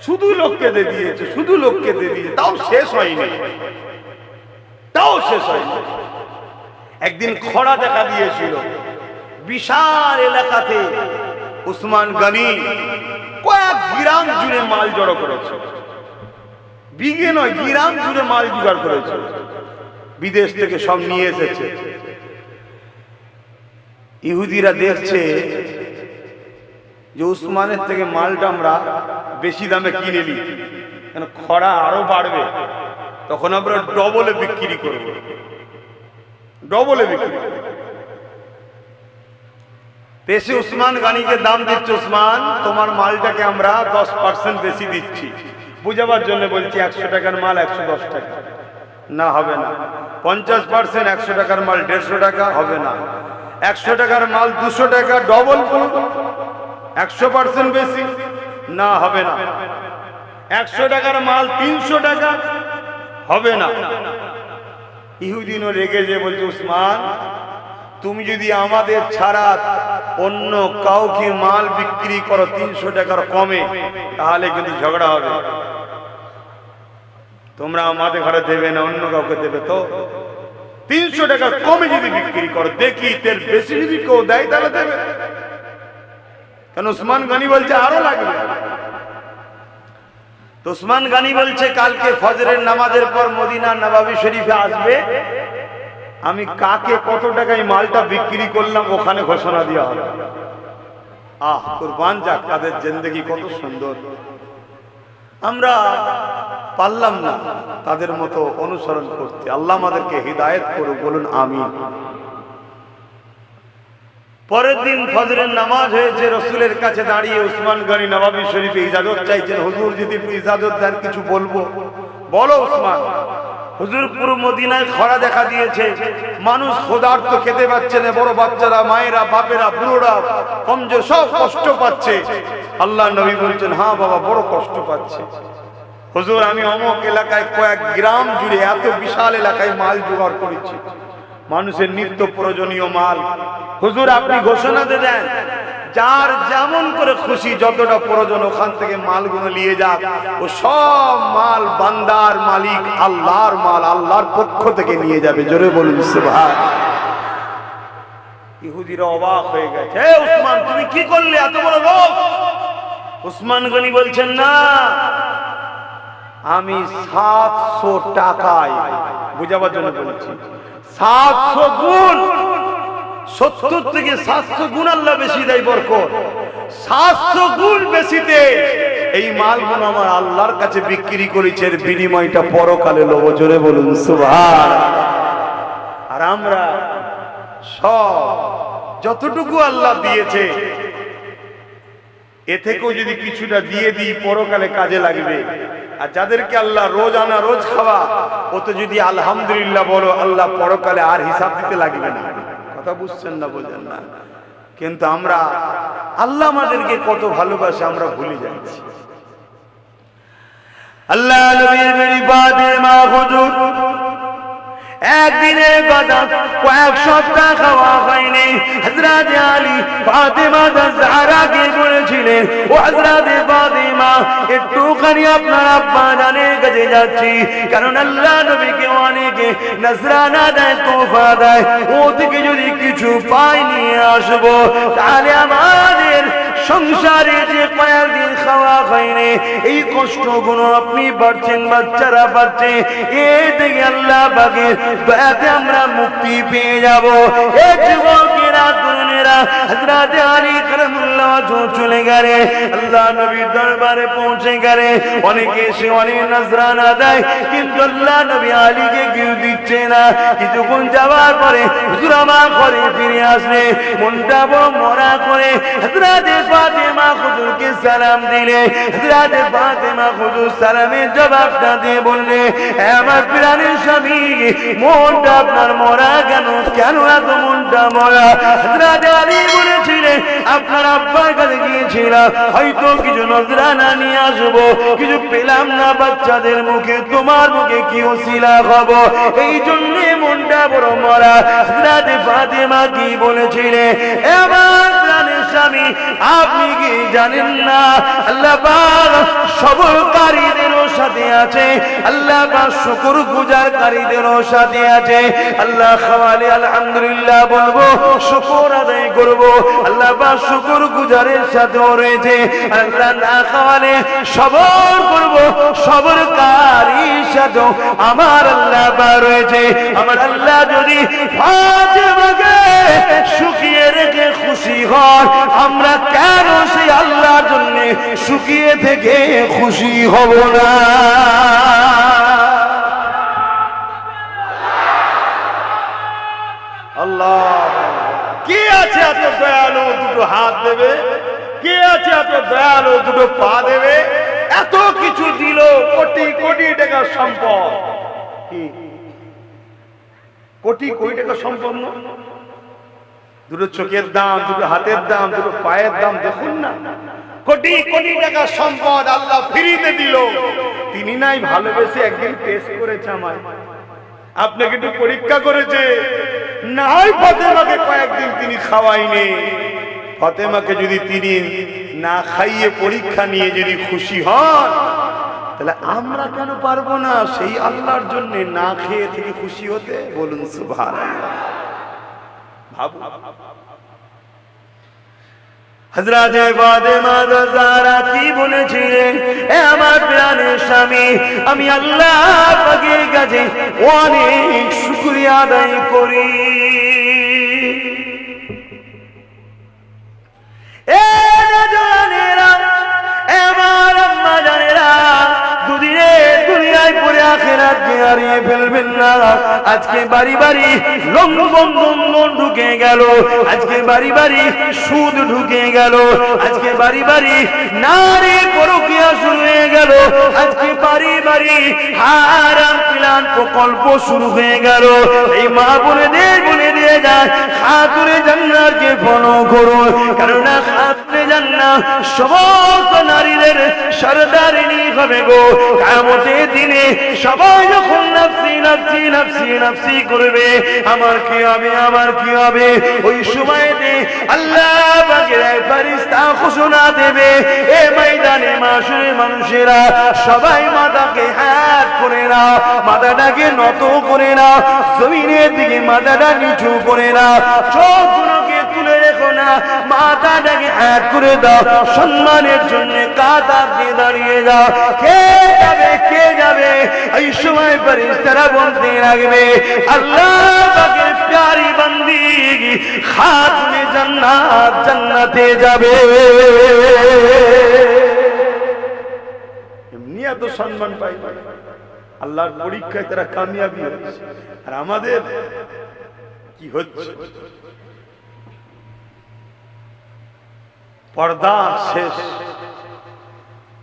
শুধু লোককে দিয়েছে, শুধু লোককে দিয়েছে, তাও শেষ হয়নি, তাও শেষ হয়নি। একদিন খরা দেখা দিয়েছিল বিশাল এলাকাতে, উসমান গনি কয়েক গ্রাম জুড়ে মাল জড়ো করেছে, বিঘে নয় গ্রাম জুড়ে মাল জোগাড় করেছে, বিদেশ থেকে সব নিয়ে এসেছে। ইহুদিরা দেখছে যে উসমানের থেকে মালটা আমরা বেশি দামে কিনে নিই, কেন খরা আরো বাড়বে, তখন আমরা ডবলে বিক্রি করব, ডবলে বিক্রি। দেশে উসমান গনিকে দাম দিচ্ছে, উসমান তোমার মালটাকে আমরা 10% বেশি দিচ্ছি, বুঝাবার জন্য বলছি 100 টাকার মাল 110 টাকা, না হবে না। 50% 100 টাকার মাল 150 টাকা, হবে না। 100 টাকার মাল 200 টাকা, ডবল 100% বেশি, না হবে না। 100 টাকার মাল 300 টাকা, হবে না। ইহুদিনও রেগে যে বলছে, উসমান তুমি যদি আমাদের ছাড়া অন্য কাউকে মাল বিক্রি করো 300 টাকার কমে, তাহলে কিন্তু ঝগড়া হবে। তোমরা আমাদের ঘরে দেবে না অন্য কাউকে দেবে তো 300 টাকা কমে যদি বিক্রি করো দেখি তের বেশি যদি কেউ দেয় তাহলে দেবে কেন উসমান গনি বলছে আরো লাগবে তো উসমান গনি বলছে কালকে ফজরের নামাজের পর মদিনা নববী শরীফে আসবে আমি কাকে কত টাকায় মালটা বিক্রি করলাম ওখানে ঘোষণা দেওয়া হবে কুরবান যাক তাদের জিন্দেগি কত সুন্দর আমরা পারলাম না তাদের মতো অনুসরণ করতে আল্লাহ আমাদেরকে হিদায়াত করুক বলুন আমিন পরের দিন ফজরের নামাজ হয়েছে রসুলের কাছে দাঁড়িয়ে উসমান গনি নববী শরীফে ইজাজত চাইছেন হুজুর যদি একটু ইজাজত দেন কিছু বলবো বলো উসমান হুজুর পুরো মদিনায় খরা দেখা দিয়েছে মানুষ ক্ষুধার্ত খেতে পাচ্ছে না বড় বাচ্চারা মায়েরা বাপেরা বুড়োরা কমজোর সব কষ্ট পাচ্ছে আল্লাহ নবী বলছেন হ্যাঁ বাবা বড় কষ্ট পাচ্ছে হুজুর আমি অমুক এলাকায় কয়েক গ্রাম জুড়ে এত বিশাল এলাকায় মাল জোগাড় করেছি মানুষের নিত্য প্রয়োজনীয় মাল হুজুর আপনি ঘোষণা দিয়ে দেন যার যেমন করে খুশি যতটা প্রয়োজন ওখান থেকে মালগুলো নিয়ে যাক ও সব মাল বান্দার মালিক আল্লাহর মাল আল্লাহর পক্ষ থেকে নিয়ে যাবে জোরে বলুন সুবহান ইহুদিরা অবাক হয়ে গেছে হে উসমান তুমি কি করলে এত বড় লোক উসমান গনি বলছেন না আমি 700 টাকায় বুঝাবার জন্য বলছি 700 গুণ 70 থেকে 700 গুণ আল্লাহ বেশি দেয় বরকত 700 গুণ বেশিতে এই মালগুলো আমার আল্লাহর কাছে বিক্রি করেছে এর বিনিময়টা পরকালে লব জোরে বলুন সুবহান আর আমরা সব যতটুকু আল্লাহ দিয়েছে এ থেকেও যদি কিছুটা দিয়ে দিই পরকালে কাজে লাগবে আর যাদেরকে আল্লাহ রোজ আনা রোজ খাওয়া ও তো যদি আলহামদুলিল্লাহ বলো আল্লাহ পরকালে আর হিসাব দিতে লাগবে না কথা বুঝছেন না বোঝেন না কিন্তু আমরা আল্লাহ আমাদেরকে কত ভালোবাসে আমরা ভুলে যাচ্ছি আল্লাহ নবীর বেরি ফাতেমা হুজুর একদিনের কথা কয়েক সপ্তাহ খাওয়া হয়নি হযরত আলী ফাতেমা জাহরাকে বলেছিলেন ও হযরত ফাতেমা একটুখানি আপনার আব্বা জানের কাছে যাচ্ছি কারণ আল্লাহ নবীকে অনেকে নজরানা দেয় তোফা দেয় ও থেকে যদি কিছু পাই নিয়ে আসবো তাহলে আমাদের সংসারে যে কয়েকদিন খাওয়া হয়নি এই কষ্টগুলো আপনি পাচ্ছেন বাচ্চারা পাচ্ছে এ থেকে আল্লাহ পাকের দয়াতে আমরা মুক্তি পেয়ে যাব এই যুবকেরা তরুণেরা হযরত আলী কারামুল্লাহ চলে গেলে আল্লাহ নবীর দরবারে পৌঁছে গেলে অনেকে এসে অনেক নজরানা দেয় কিন্তু আল্লাহ নবী আলীকে কেউ দিচ্ছে না কিছুক্ষণ যাওয়ার পরে হুজুর আমার ঘরে ফিরে আসলে মনটা বড় মরা করে হযরত ফাতেমা হুজুরকে সালাম দিলে হযরত ফাতেমা হুজুর সালামের জবাবটা দিয়ে বললে আমার প্রাণের স্বামী মনটা আপনার মরা কেন কেন এত মনটা মরা হযরত আলী বলেছিলেন আপনার আব্বার কাছে গিয়েছিলাম হয়তো কিছু নজরানা নিয়ে আসবো কিছু পেলাম না বাচ্চাদের মুখে তোমার মুখে কি ওসিলা খাবো এই জন্য মনটা বড় মরা হযরত ফাতেমা কি বলেছিলেন আমার প্রাণের স্বামী আপনি কি জানেন না আল্লাহ পাক সবরকারীদেরও সাথে আছে আল্লাহ পাক শুকরগুজারকারীদেরও সাথে আছে আল্লাহ খাওয়ালে আলহামদুলিল্লাহ বলবো শুকর আদায় করব আল্লাহ পাক শুকরগুজারের সাথেও রয়েছে আল্লাহ না খাওয়ালে সবর করব সবরকারীর সাথেও আমার আল্লাহ পাক রয়েছে আমার আল্লাহ যদি ফাতেমাকে সুখিয়ে রেখে খুশি হন আমরা কেন সেই আল্লাহর জন্য শুকিয়ে থেকে খুশি হব না আল্লাহ কে আছে এত দয়ালু দুটো হাত দেবে কে আছে এত দয়ালু দুটো পা দেবে এত কিছু দিল কোটি কোটি টাকার সম্পদ কি কোটি কোটি টাকা সম্পদ না দুটো চোখের দাম দুটো হাতের দাম দুটো পায়ের দাম দেখুন না কোটি কোটি টাকা সম্পদ আল্লাহ ফ্রিতে দিল তিনি নাই ভালোবেসে একদিন টেস্ট করেছে আমায় আপনাকে একটু পরীক্ষা করেছে না হয় ফাতেমাকে কয়েকদিন তিনি খাওয়াইনি ফাতেমাকে যদি তিনি না খাইয়ে পরীক্ষা নিয়ে যদি খুশি হন তাহলে আমরা কেন পারবো না সেই আল্লাহর জন্য না খেয়ে থেকে খুশি হতে? বলুন সুবহানাল্লাহ। ভাবো হযরত ফাতেমা যারা কি বলেছিলেন, এ আমার প্রাণের স্বামী, আমি আল্লাহ পাকের কাছে অনেক শুকরিয়া আদায় করি। এ জানেরা, এ আমার আম্মা জানেরা, দুদিনে দুনিয়ায় পড়ে আখিরাতকে হারিয়ে ফেলবেন না। আজকে বাড়ি বাড়ি লঙ্ঘন ঢুকে গেল, আজকে বাড়ি বাড়ি সুদ ঢুকে গেল, আজকে বাড়ি বাড়ি নারী পরকীয়া শুরু হয়ে গেল, আজকে বাড়ি বাড়ি হারাম প্ল্যান প্রকল্প শুরু হয়ে গেল। এই মা বোনেদের বলে দিয়ে যায়, খাতুনে জান্নাতকে ফলো করুন, কারণ খাতুনে জান্নাত সমস্ত নারীদের সরদারিনী হবে গো। কিয়ামতের দিনে সবাই যখন নাফসি নাফসি নাফসি নাফসি করবে, আমার কি হবে, আমার কি হবে, ওই সময়তে আল্লাহ পাকের এক ফেরেশতা ঘোষণা দেবে, এ ময়দানে মাশরে মানুষেরা সবাই মাথাকে হাত করে নাও, মাথাটাকে নত করে নাও, জমিনের দিকে মাথাটা নিচু করে নাও, চোখগুলোকে তুলে রেখো না, মাথাটাকে হাত করে দাও, সম্মানের জন্য কাঁধ দিয়ে দাঁড়িয়ে যাও। কে যাবে, কে যাবে? এই সময় ফেরেশতারা বলতে লাগবে, আল্লাহ পাকের প্যারি বান্দি খাতুনে জান্নাত জান্নাতে যাবে। এমনি এত সম্মান পাই, আল্লাহর পরীক্ষায় তারা কামিয়াবি হচ্ছে। আর আমাদের কি হচ্ছে? পর্দা শেষ,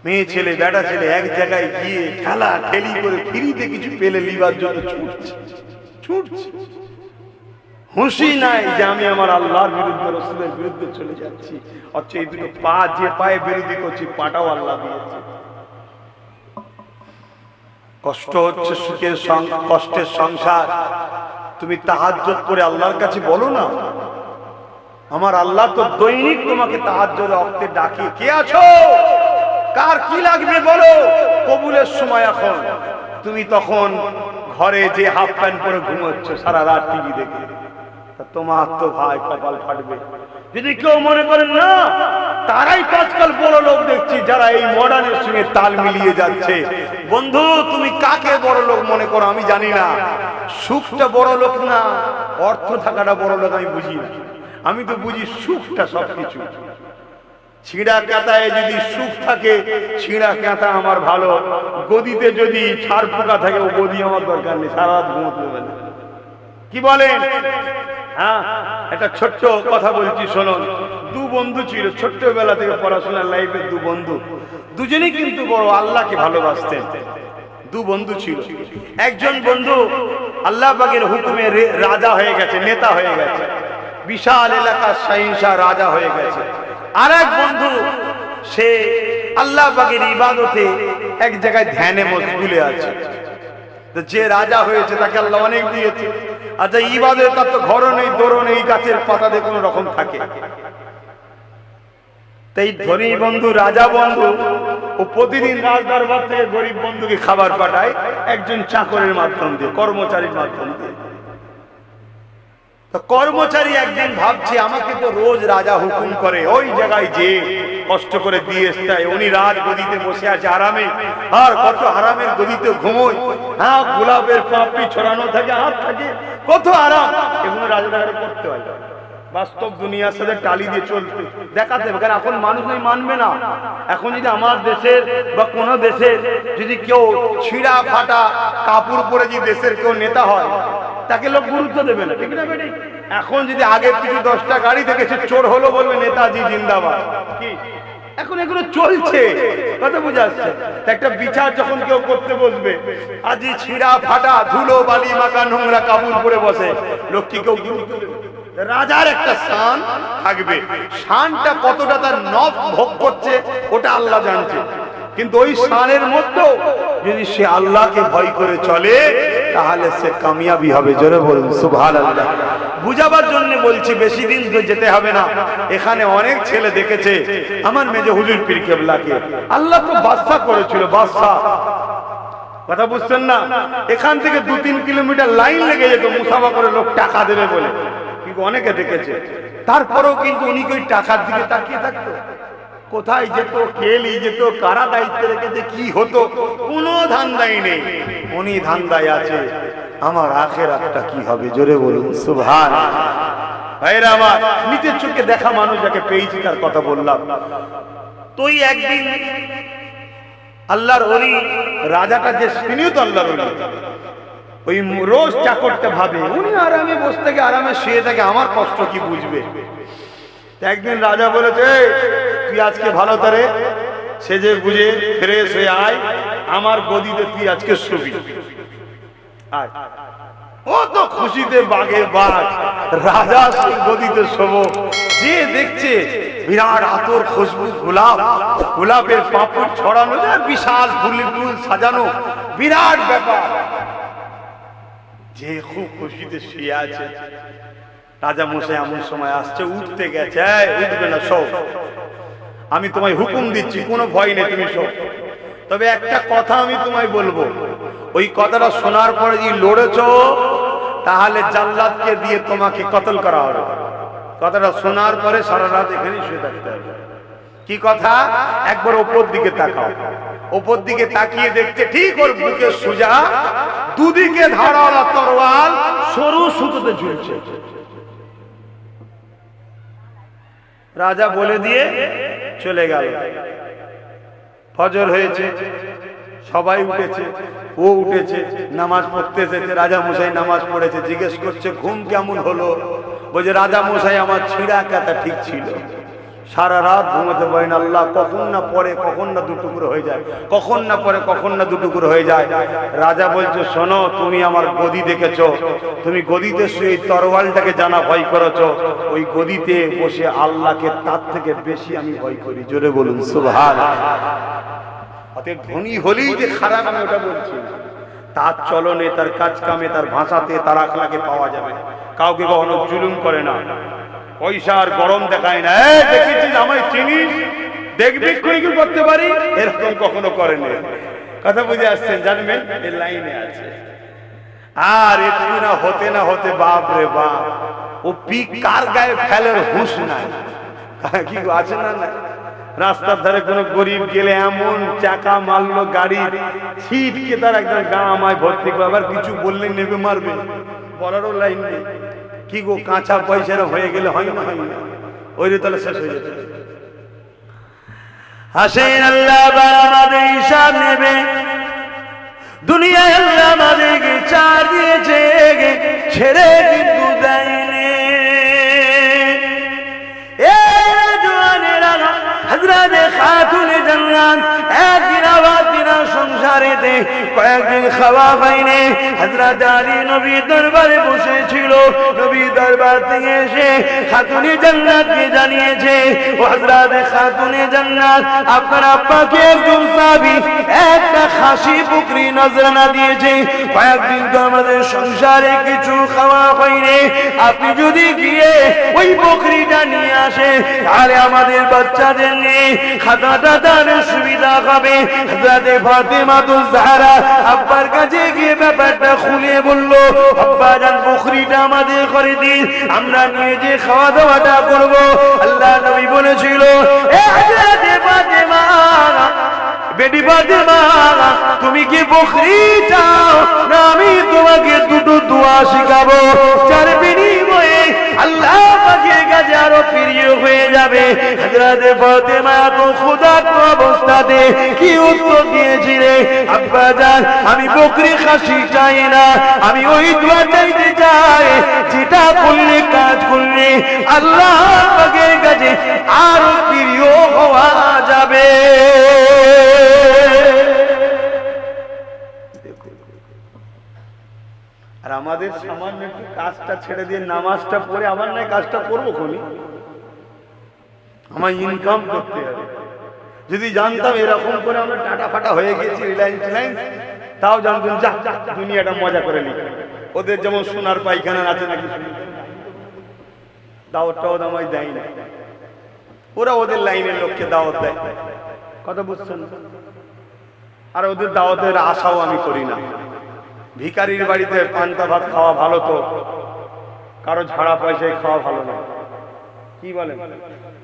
মেয়ে ছেলে বেটা ছেলে এক জায়গায় গিয়ে খেলা ঠেলি করে ফ্রিতে কিছু পেলে লিবার জন্য ছুটছে। হুঁশি নাই যে আমি আমার আল্লাহর বিরুদ্ধে, রাসূলের বিরুদ্ধে চলে যাচ্ছি। অথচ এই দুটো পা, যে পায়ে বিরোধী করছি, পাটাও আল্লাহ দিয়েছে। কষ্ট হচ্ছে, সুখের কষ্টের সংসার, তুমি তাহাজ্জুদ করে আল্লাহর কাছে বলো না, আমার আল্লাহ তো দৈনিক তোমাকে তাহাজ্জুদ ওয়াক্তে ডাকে, কে আছো, কার কি লাগবে বলো। কবুলের সময় এখন, তুমি তখন ঘরে যে হাফ প্যান্ট পরে ঘুমোচ্ছ সারা রাত টিভি দেখে, তোমার তো ভাই কপাল ফাটবে। যদি কেউ মনে করেন না, তারাই তো আজকাল বড় লোক দেখছি, যারা এই মডার্নের সঙ্গে তাল মিলিয়ে যাচ্ছে। বন্ধু, তুমি কাকে বড় লোক মনে করো আমি জানি না, সুখটা বড় লোক না, অর্থ থাকাটা বড় লোক আমি বুঝি না। আমি তো বুঝি সুখটা সবকিছু। ছিঁড়া কাঁথায় যদি সুখ থাকে, ছিঁড়া কাঁথা আমার ভালো, গদিতে যদি ছাড় পোকা থাকে, ও গদি আমার দরকার নেই, সারা রাত ঘুমোতে হবে না। কি বলেন? হ্যাঁ, একটা ছোট্ট কথা বলছি শুনুন। দু বন্ধু ছিল ছোট্টবেলা থেকে পড়াশোনার লাইফে, দু বন্ধু, দুজনেই কিন্তু বড় আল্লাহকে ভালোবাসতেন। দু বন্ধু ছিল, একজন বন্ধু আল্লাহ পাকের হুকুমে রাজা হয়ে গেছে, নেতা হয়ে গেছে, বিশাল এলাকার শাহিনশাহ রাজা হয়ে গেছে। আর এক বন্ধু, সে আল্লাহ পাকের ইবাদতে এক জায়গায় ধ্যানে মশগুলে আছে। তো যে রাজা হয়েছে তাকে আল্লাহ অনেক দিয়েছে, আচ্ছা ইবাদত তার তো ঘরও নেই, দোরও নেই, গাছের পাতাতে কোনো রকম থাকে। তাই ধনী বন্ধু, রাজা বন্ধু, ও প্রতিদিন রাজ দরবার থেকে গরিব বন্ধুকে খাবার পাঠায় একজন চাকরের মাধ্যম দিয়ে, কর্মচারীর মাধ্যম দিয়ে। কর্মচারী একদিন ভাবছে, আমাকে তো রোজ রাজা হুকুম করে ওই জায়গায় যে কষ্ট করে দিয়ে এসছে, উনি রাজ গদিতে বসে আছে আরামে, আর কত আরামের গদিতে ঘুমোয়, হ্যাঁ গোলাপের পাপড়ি ছড়ানো থাকে, হাত থাকে, কত আরাম, এগুলো রাজা করতে হয়। বাস্তব দুনিয়ার সাথে টালি দিয়ে চলতে দেখাতে হবে, কারণ এখন মানুষ নাই মানবে না। এখন যদি আমার দেশের বা কোন দেশের যদি কেউ ছিঁড়া ফাটা কাপড় পরে যদি দেশের কেউ নেতা হয়, তাকে লোক গুরুত্ব দেবে না, ঠিক না বেটি? এখন যদি আগে পিছু 10টা গাড়ি থেকে সে চোর হলো, বলবে নেতাজি জিন্দাবাদ। কি এখন এগুলো চলছে, কথা বুঝা যাচ্ছে? একটা বিচার যখন কেউ করতে বসবে, আজি ছিঁড়া ফাটা ধুলো বালি মাখা নোংরা কাপড় পরে বসে, লোক কি কেউ গুরুত্ব দেবে? রাজার একটা শান থাকবে, শানটা কতটা তার নফ ভোগ করছে ওটা আল্লাহ জানছে, কিন্তু ওই শানের মধ্যেও যদি সে আল্লাহকে ভয় করে চলে, তাহলে সে কামিয়াবি হবে। জোরে বলুন সুবহানাল্লাহ। বুঝাবার জন্য বলছি, বেশি দিন তো যেতে হবে না। এখানে অনেক ছেলে দেখেছে আমার মেজে হুজুর পীর কেবলাকে আল্লাহ তো বাদশা করেছিল, বাদশা, কথা বুঝছেন না? এখান থেকে 2-3 কিলোমিটার লাইন লেগে যেত মুসাফা করে লোক টাকা দেবে বলে, কিন্তু অনেকে দেখেছে। তারপরেও কিন্তু উনি ওই টাকার দিকে তাকিয়ে থাকতো। কোথায় যেত, কে নিয়ে যেত, কারা দায়িত্বে রেখেছে, কি হতো, কোনো ধান্দাই নেই। উনি ধান্দায় আছে আমার আখিরাতটা কি হবে। জোরে বলুন সুবহানাল্লাহ। ভাইরা আমার, নিজের চোখে দেখা মানুষ যাকে পেয়েছি তার কথা বললাম। তুই একদিন আল্লাহর ওলি রাজাটা যে, তিনিও তো আল্লাহর ওলি, ওই রোজ চাকরটা ভাবে উনি আরামে বসে থেকে, আরামে শুয়ে থাকে, আমার কষ্ট কি বুঝবে। একদিন রাজা বলেছে, তুই আজকে ভালো করে সেজে বুঝে ফ্রেশ হয়ে আয়, আমার গদিতে তুই আজকে শুবি। আয়। ও তো খুশিতে বাগে বাগ, রাজা সেই গদিতে শোবো। যে দেখছে বিরাট আতর খুশবু, গোলাপ, গোলাপের পাপড় ছড়ানো, বিশাল ফুলের ফুল সাজানো, বিরাট ব্যাপার। যে খুব খুশিতে শুয়ে আছে। রাজা মশাই এমন সময় আসছে, উঠতে গেছে, উঠবে না, সব আমি তোমায় হুকুম দিচ্ছি, কোনো ভয় নেই, তুমি সব। তবে একটা কথা আমি তোমায় বলবো, ওই কথাটা শোনার পরে যদি লড়েছ তাহলে জাল্লাদকে দিয়ে তোমাকে কতল করা হবে। কথাটা শোনার পরে সারা রাত এখানেই শুয়ে থাকতে হবে। কি কথা? একবার ওপর দিকে তাকাও। ওপর দিকে তাকিয়ে দেখতে ঠিক ওর বুকে সোজা দুদিকে ধারাওয়ালা তরোয়াল সরু সুতোতে ঝুলছে। রাজা বলে দিয়ে চলে গেল। ফজর হয়েছে, সবাই উঠেছে, ও উঠেছে, নামাজ পড়তে এসেছে। রাজা মশাই নামাজ পড়েছে, জিজ্ঞেস করছে ঘুম কেমন হলো? বলছে রাজা মশাই আমার ছিঁড়া কাটা ঠিক ছিল, সারা রাত ঘুমাতে পারি না। আল্লাহ কখন না পরে, কখন না দুটুকরো হয়ে যায়, কখন না পরে, কখন না দুটুকরো হয়ে যায়। রাজা বলছে শোনো, তুমি আমার গদি দেখেছ, তুমি গদিতে শুয়ে তরোয়ালটাকে জানা ভয় করেছ, ওই গদিতে বসে আল্লাহকে তার থেকে বেশি আমি ভয় করি। জোরে বলুন সুবহানাল্লাহ। অতএব ধনী হলেই যে খারাপ, আমি ওটা বলছি। তার চলনে, তার কাজ কামে, তার ভাষাতে, তার আখলাকে পাওয়া যাবে। কাউকে কখনো জুলুম করে না, পয়সার গরম দেখায় না। দেখেছিস আমায় চিনিস, দেখবি কি করতে পারি, এরকম কখনো করে না। কথা বুঝে আসছেন? জানবেন এই লাইনে আছে। আর একটু না হতে না হতে বাপ রে বাপ, ও পিক কার গায়ে ফেলের হুঁশ নাই। কি আছে না? না, রাস্তার ধারে কোনো গরিব গেলে এমন চাকা মারলো গাড়ির, ছিটকে তার একদম গা আমায় ভর্তি করে, আবার কিছু বললে নেবে মারবে, বলারও লাইন নেই। কি গো, কাঁচা পয়সার হয়ে গেলে হয় না, হয় না, ওই তাহলে শেষ হয়ে যেত। হাসেন আল্লাহ আমাদের হিসাব নেবে। দুনিয়ায় আল্লাহ আমাদেরকে চার দিয়েছে, ছেড়ে কিন্তু দেয়নি। হযরত খাতুনে জান্নাত একদিন আবার দিনা সংসারেতে কয়েকদিন খাওয়া পায়নি। হযরত আলী নবী দরবারে বসেছিল, নবী দরবার থেকে এসে খাতুনে জান্নাতকে জানিয়েছে, ও হযরত খাতুনে জান্নাত, আপনার আব্বাকে একজন সাহাবী একটা খাসি বকরি নজরানা দিয়েছে, কয়েকদিন তো আমাদের সংসারে কিছু খাওয়া হয়নি, আপনি যদি গিয়ে ওই বকরিটা নিয়ে আসেন তাহলে আমাদের বাচ্চাদের নিয়ে খাতাটা দানের সুবিধা হবে। হযরত ফাতেমা জাহরা আব্বার কাছে গিয়ে ব্যাপারটা খুলে বলল, আব্বা জান বকরিটা আমাদের করে দিন, আমরা নিয়ে যে খাওয়া দাওয়াটা করব। আল্লাহ নবী বলেছিল, এ হযরত ফাতেমা, বেটি ফাতেমা, তুমি কি বকরি চাও না আমি তোমাকে দুটো দোয়া শিখাবো, যার বিনিময়ে আল্লাহ পাকের কাছে আরো প্রিয় হয়ে যাবে। হযরত ফাতেমা তো ক্ষুধার্ত অবস্থাতে কি উত্তর দিয়েছিলেন, আব্বা জান আমি বকরি খাসি চাই না, আমি ওই দোয়া চাইতে চাই যেটা করলে, কাজ করলে আল্লাহ পাকের কাছে আরো প্রিয় হওয়া যাবে। আর আমাদের সামান্য একটু কাজটা ছেড়ে দিয়ে নামাজটা পড়ে আবার নয় কাজটা করবো খনি, আমার ইনকাম করতে হবে। যদি জানতাম এরকম করে আমরা টাটা ফাটা হয়ে গেছি, রিলায়েন্স তাও জানতেন যা দুনিয়াটা মজা করে নি। ওদের যেমন সোনার পায়খানা আছে নাকি, দাওয়াতটাও আমায় দেয় না, ওরা ওদের লাইনের লোককে দাওয়াত দেয়। কথা বুঝছেন? আর ওদের দাওয়াতের আশাও আমি করি না। ভিখারির বাড়িতে পান্তা ভাত খাওয়া ভালো, তো কারো ঝাড়া পয়সায় খাওয়া ভালো না। কি বলেন?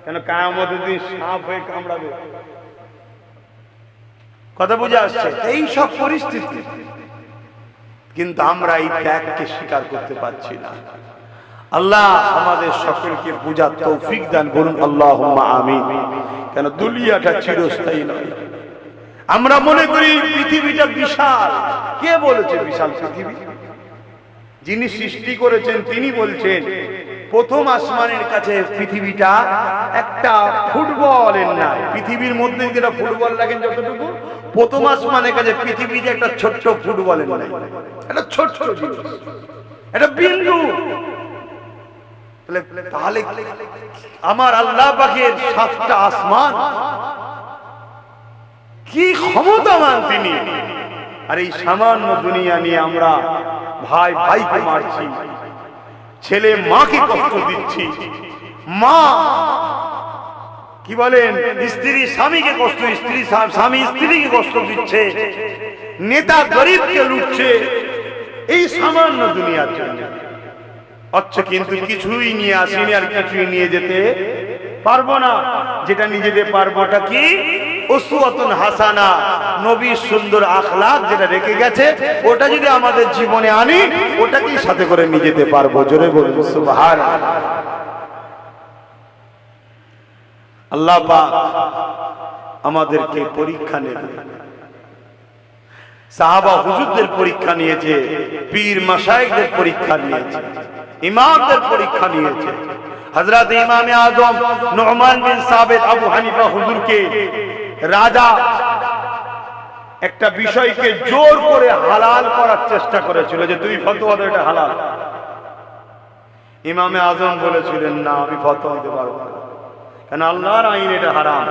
কেন কিয়ামতের দিন সাপ হয়ে কামড়াবে। কথা বুঝে আসছে? এই সব পরিস্থিতি, কিন্তু আমরা এই ত্যাগকে স্বীকার করতে পারছি না। আল্লাহ আমাদের সকলকে বুঝার তৌফিক দান করুন, আল্লাহুম্মা আমিন। কেন দুনিয়াটা চিরস্থায়ী নয়। আমরা মনে করি পৃথিবীটা বিশাল। কে বলেছে বিশাল পৃথিবী? যিনি সৃষ্টি করেছেন তিনি বলছেন প্রথম আসমানের কাছে পৃথিবীটা একটা ফুটবলের না। পৃথিবীর মধ্যে যেটা ফুটবল লাগেন যতটুকু, প্রথম আসমানের কাছে পৃথিবীতে একটা ছোট্ট ফুটবলের নাই, একটা ছোট্ট জিনিস, একটা বিন্দু। তাহলে আমার আল্লাহ পাকের 7টা আসমান কি ক্ষমতাবান তিনি। আর এই সামান্য দুনিয়া নিয়ে আমরা ভাই ভাইকে মারছি, ছেলে মাকে কষ্ট দিচ্ছি, মা কি বলেন স্ত্রী স্বামীকে কষ্ট, স্বামী স্ত্রীকে কষ্ট দিচ্ছে, নেতা গরিবকে লুটছে এই সামান্য দুনিয়ার জন্য। আচ্ছা, কিন্তু কিছুই নিয়ে আসিনি, আর কিছুই নিয়ে যেতে পারবো না। যেটা নিয়ে যেতে পারবোটা কি? উসওয়াতুন হাসানা, নবীর সুন্দর আখলাক যেটা রেখে গেছে, ওটা যদি আমাদের জীবনে আনি, ওটাকেই সাথে করে নিয়ে যেতে পারবো। জোরে বলুন সুবহানাল্লাহ। আল্লাহ পাক আমাদেরকে পরীক্ষা নেবে। সাহাবা হুজুরদের পরীক্ষা নিয়েছে, পীর মাশায়েখদের পরীক্ষা নিয়েছে, ইমামদের পরীক্ষা নিয়েছে। হযরত ইমামে আযম নু'মান বিন সাবিত আবু হানিফা হুজুরকে রাজা একটা বিষয়কে জোর করে হালাল করার চেষ্টা করেছিল, যে তুই ফতোয়া দে এটা হালাল। ইমামে আযম বলেছিলেন না, আমি ফতোয়া দিতে পারবো না, কারণ আল্লাহর আইন এটা হারাম।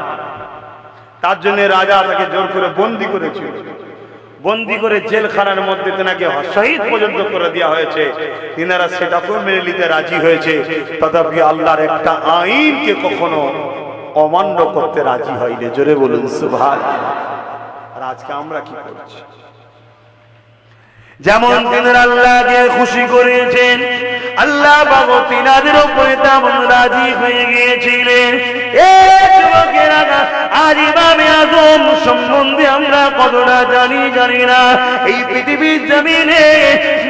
তার জন্য রাজা তাকে জোর করে বন্দী করেছিল। বন্দী করে জেলখানার মধ্যে তেনাকে শহীদ পর্যন্ত করে দেওয়া হয়েছে। তিনারা সেটাকেও মেনে নিতে রাজি হয়েছে, তথাপি আল্লাহর একটা আইনকে কখনো অমান্য করতে রাজি হয়নি। জোরে বলুন সুবহানাল্লাহ। আর আজকে আমরা কি করছি? যেমন তিনারা আল্লাহকে খুশি করেছেন, আল্লাহ বাবা তিনাদের উপরে তেমন রাজি হয়ে গিয়েছিলেন। আজ ইমামে আযম সম্বন্ধে আমরা কতটা জানি না। এই পৃথিবীর জমিনে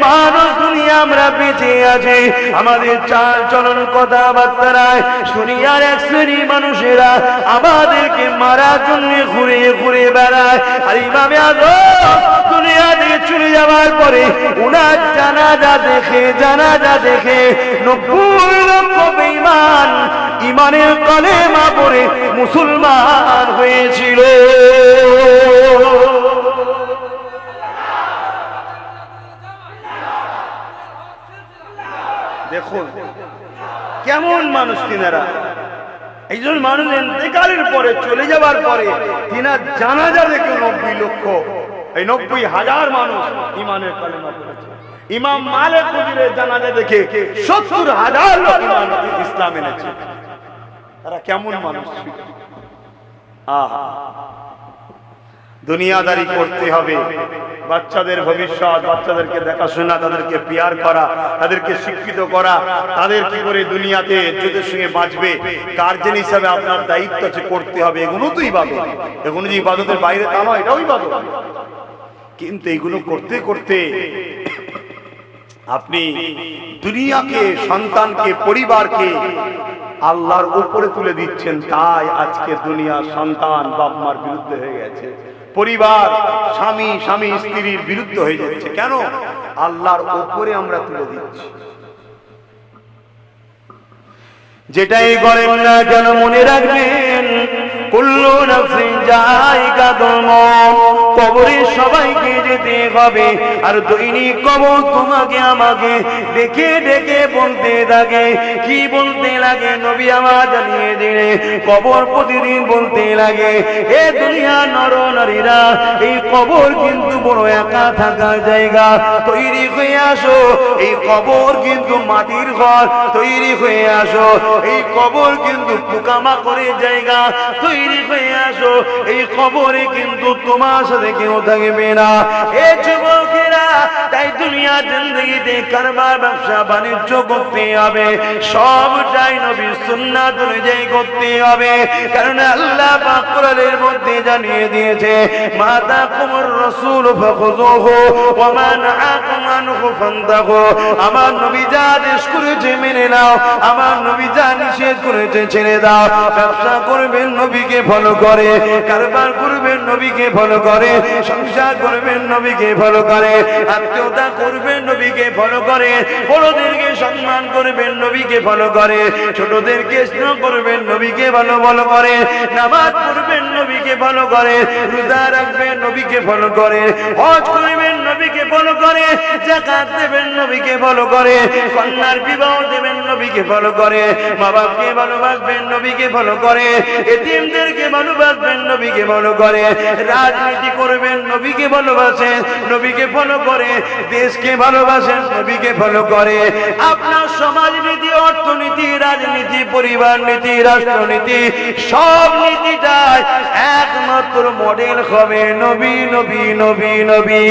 মানুষ দুনিয়া আমরা বেঁচে আছি, আমাদের চাল চলন কথাবার্তায় দুনিয়ার এক শ্রেণীর মানুষেরা আমাদেরকে মারার জন্য ঘুরে ঘুরে বেড়ায়। আর ইমামে আযম দুনিয়া থেকে চলে যাওয়ার পরে উনার জানাজা দেখে 90 লক্ষ বেঈমান ইমানের কালেমা পড়ে মুসলমান হয়েছিল। দেখুন কেমন মানুষ তিনারা। একজন মানুষ ইন্তেকালের পরে, চলে যাওয়ার পরে তিনার জানাজা দেখে 90 লক্ষ, এই 90,000 মানুষ ইমানের কালেমা পড়েছে। ইমাম মালিক হুজুরের জানাজা দেখে 70,000 লোক ইসলাম এনেছে। তারা কেমন মানুষ ছিল? দুনিয়াদারি করতে হবে, বাচ্চাদের ভবিষ্যৎ, বাচ্চাদেরকে দেখাশোনা, তাদেরকে পিয়ার করা, তাদেরকে শিক্ষিত করা, তাদের কি করে দুনিয়াতে ইজ্জতের সঙ্গে বাঁচবে, গার্জেন হিসাবে আপনার দায়িত্ব আছে, করতে হবে। এগুলো তো ইবাদত, এগুলো যে ইবাদতের বাইরে তা নয়, এটাও ইবাদত। কিন্তু এগুলো করতে করতে আপনি দুনিয়াকে, সন্তানকে, পরিবারকে আল্লাহর উপরে তুলে দিচ্ছেন। তাই আজকে দুনিয়ার সন্তান বাপ মার বিরুদ্ধে হয়ে গেছে, পরিবার স্বামী স্ত্রীর বিরুদ্ধে হয়ে যাচ্ছে। কেন? আল্লাহর উপরে আমরা তুলে দিচ্ছি। যেটাই করেন না কেন মনে রাখবেন কুল্লু নাফসিন যায়িকাতুল মউত, কবরে সবাইকে যেতে হবে। আর দৈনিক কবর তোমাকে আমাকে ডেকে ডেকে বলতে থাকে। কি বলতে লাগে? নবী আমার জানিয়ে দিলে কবর প্রতিদিন বলতে লাগে, এ দুনিয়া নর নারীরা, এই কবর কিন্তু বড় একা থাকার জায়গা, তৈরি হয়ে আসো। এই কবর কিন্তু মাটির ঘর, তৈরি হয়ে আসো। এই কবর কিন্তু পোকামাকড়ের জায়গা, তৈরি হয়ে আসো। এই কবরে কিন্তু তোমার সাথে কেউ থাকবে না। এ যুবকেরা, তাই দুনিয়া জিন্দেগিতে কারবার ব্যবসা বাণিজ্য করতে হবে, সবটাই নবীর সুন্নাত অনুযায়ী করতে হবে। কারণ আল্লাহ পাক কোরআনের মধ্যে জানিয়ে দিয়েছে, মা তাকুমুর রাসূল ফাখুযুহু ওয়া মা নাহাকুম আনহু ফান্তাহু। আমার নবী যা আদেশ করেছে মেনে নাও, আমার নবী যা নিষেধ করেছে ছেড়ে দাও। ব্যবসা করবেন নবীকে ফলো করে, কারবার করবেন নবীকে ফলো করে, সংসার করবেন নবীকে ফলো করে, আত্মীয়তা করবেন নবীকে ফলো করে, বড়দেরকে সম্মান করবেন নবীকে ফলো করে, ছোটদেরকে স্নেহ করবেন নবীকে ভালো ভালো করে, নামাজ পড়বেন নবীকে ফলো করে, রোজা রাখবেন নবীকে ফলো করে, হজ করবেন নবীকে ফলো করে, যাকাত দেবেন নবীকে ফলো করে, কন্যার বিবাহ দেবেন নবীকে ফলো করে, মা বাপকে ভালোবাসবেন নবীকে ফলো করে, এতিমদেরকে ভালোবাসবেন নবীকে ফলো করে, রাজনীতি করবেন নবীকে ভালোবাসেন নবীকে ফলো করে, দেশকে ভালোবাসেন নবীকে ফলো করে। আপনার সমাজনীতি, অর্থনীতি, রাজনীতি, পরিবার নীতি, রাষ্ট্রনীতি, সব নীতিটাই একমাত্র মডেল হবে নবী নবী নবী নবী।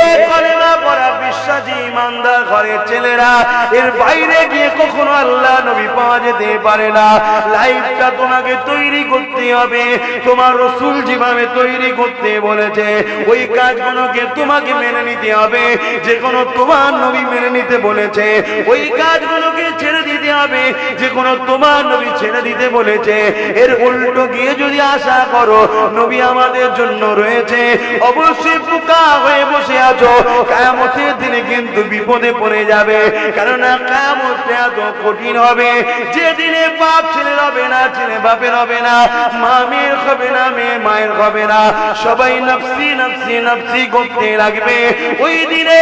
এই কলেমা পড়া বিশ্বাসী ইমানদার ঘরের ছেলেরা, এর বাইরে গিয়ে কখনো আল্লাহ নবী পাওয়া যেতে পারে না। লাইফটা তোমাকে তৈরি করতে হবে, তোমার রাসূল যেভাবে তৈরি করতে বলেছে ওই কাজগুলোকে তোমাকে মেনে নিতে হবে। যে কোনো তোমার নবী মেনে নিতে বলেছে ওই কাজগুলোকে ছেড়ে দিতে হবে, যে কোনো তোমার নবী ছেড়ে দিতে বলেছে এর উল্টো গিয়ে যদি আশা করো নবী আমাদের জন্য রয়েছে, অবশ্যই বোকা হয়ে বসে আছো। কিয়ামতের দিনে কিন্তু বিপদে পড়ে যাবে, কারণ কিয়ামতটা এত কঠিন হবে যে দিনে বাপ ছেলের হবে না, ছেলে বাপের হবে না, মা মেয়ের হবে না, মেয়ে মায়ের হবে না, সবাই নফসি নফসি নফসি করতে লাগবে। ওই দিনে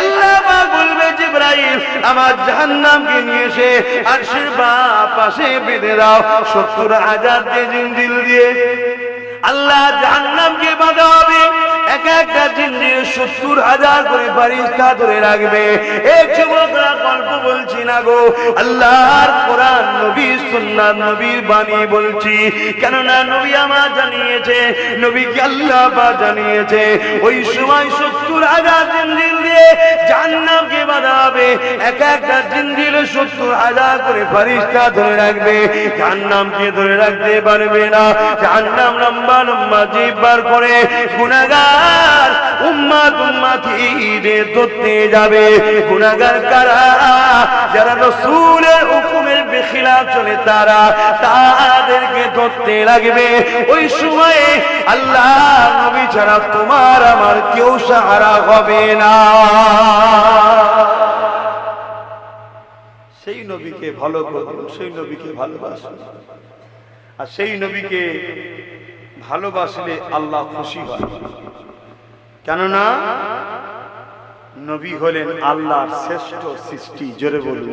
আল্লাহ পাক বলবে, জিবরাইল আমার জাহান্নামকে নিয়ে এসে আরশের বাঁ পাশে বেঁধে দাও। 70,000 জিনজিল দিয়ে আল্লাহ জাহান্নামকে বাঁধা হবে। এক একটা জিনজিল 70,000 করে ফেরেশতা ধরে রাখবে। এই যুবকরা গল্প বলছি না গো, আল্লাহর কোরআন নবীর সুন্নাত নবীর বাণী বলছি। কেননা নবী আমার জানিয়েছে, নবীকে আল্লাহ পাক জানিয়েছে ওই সময় 70,000 জিনজিল দিয়ে জাহান্নামকে বাঁধা হবে। এক একটা জিনজিল 70,000 করে ফেরেশতা ধরে রাখবে, জাহান্নামকে ধরে রাখতে পারবে না। জাহান্নাম লম্বা লম্বা জিভ বার করে গুনাহগার উম্মত উম্মতিদের ধরতে যাবে। গুনাহগার কারা? যারা রাসূলের হুকুমের বেখিলাফ চলে তারা, তাদেরকে ধরতে লাগবে। ওই সময়ে আল্লাহ নবী ছাড়া তোমার আমার কেউ সাহারা হবে না। সেই নবীকে ভালো করুন, সেই নবীকে ভালোবাসুন। আর সেই নবীকে ভালোবাসলে আল্লাহ খুশি হয়। কেননা নবী হলেন আল্লাহর শ্রেষ্ঠ সৃষ্টি। জোরে বলুন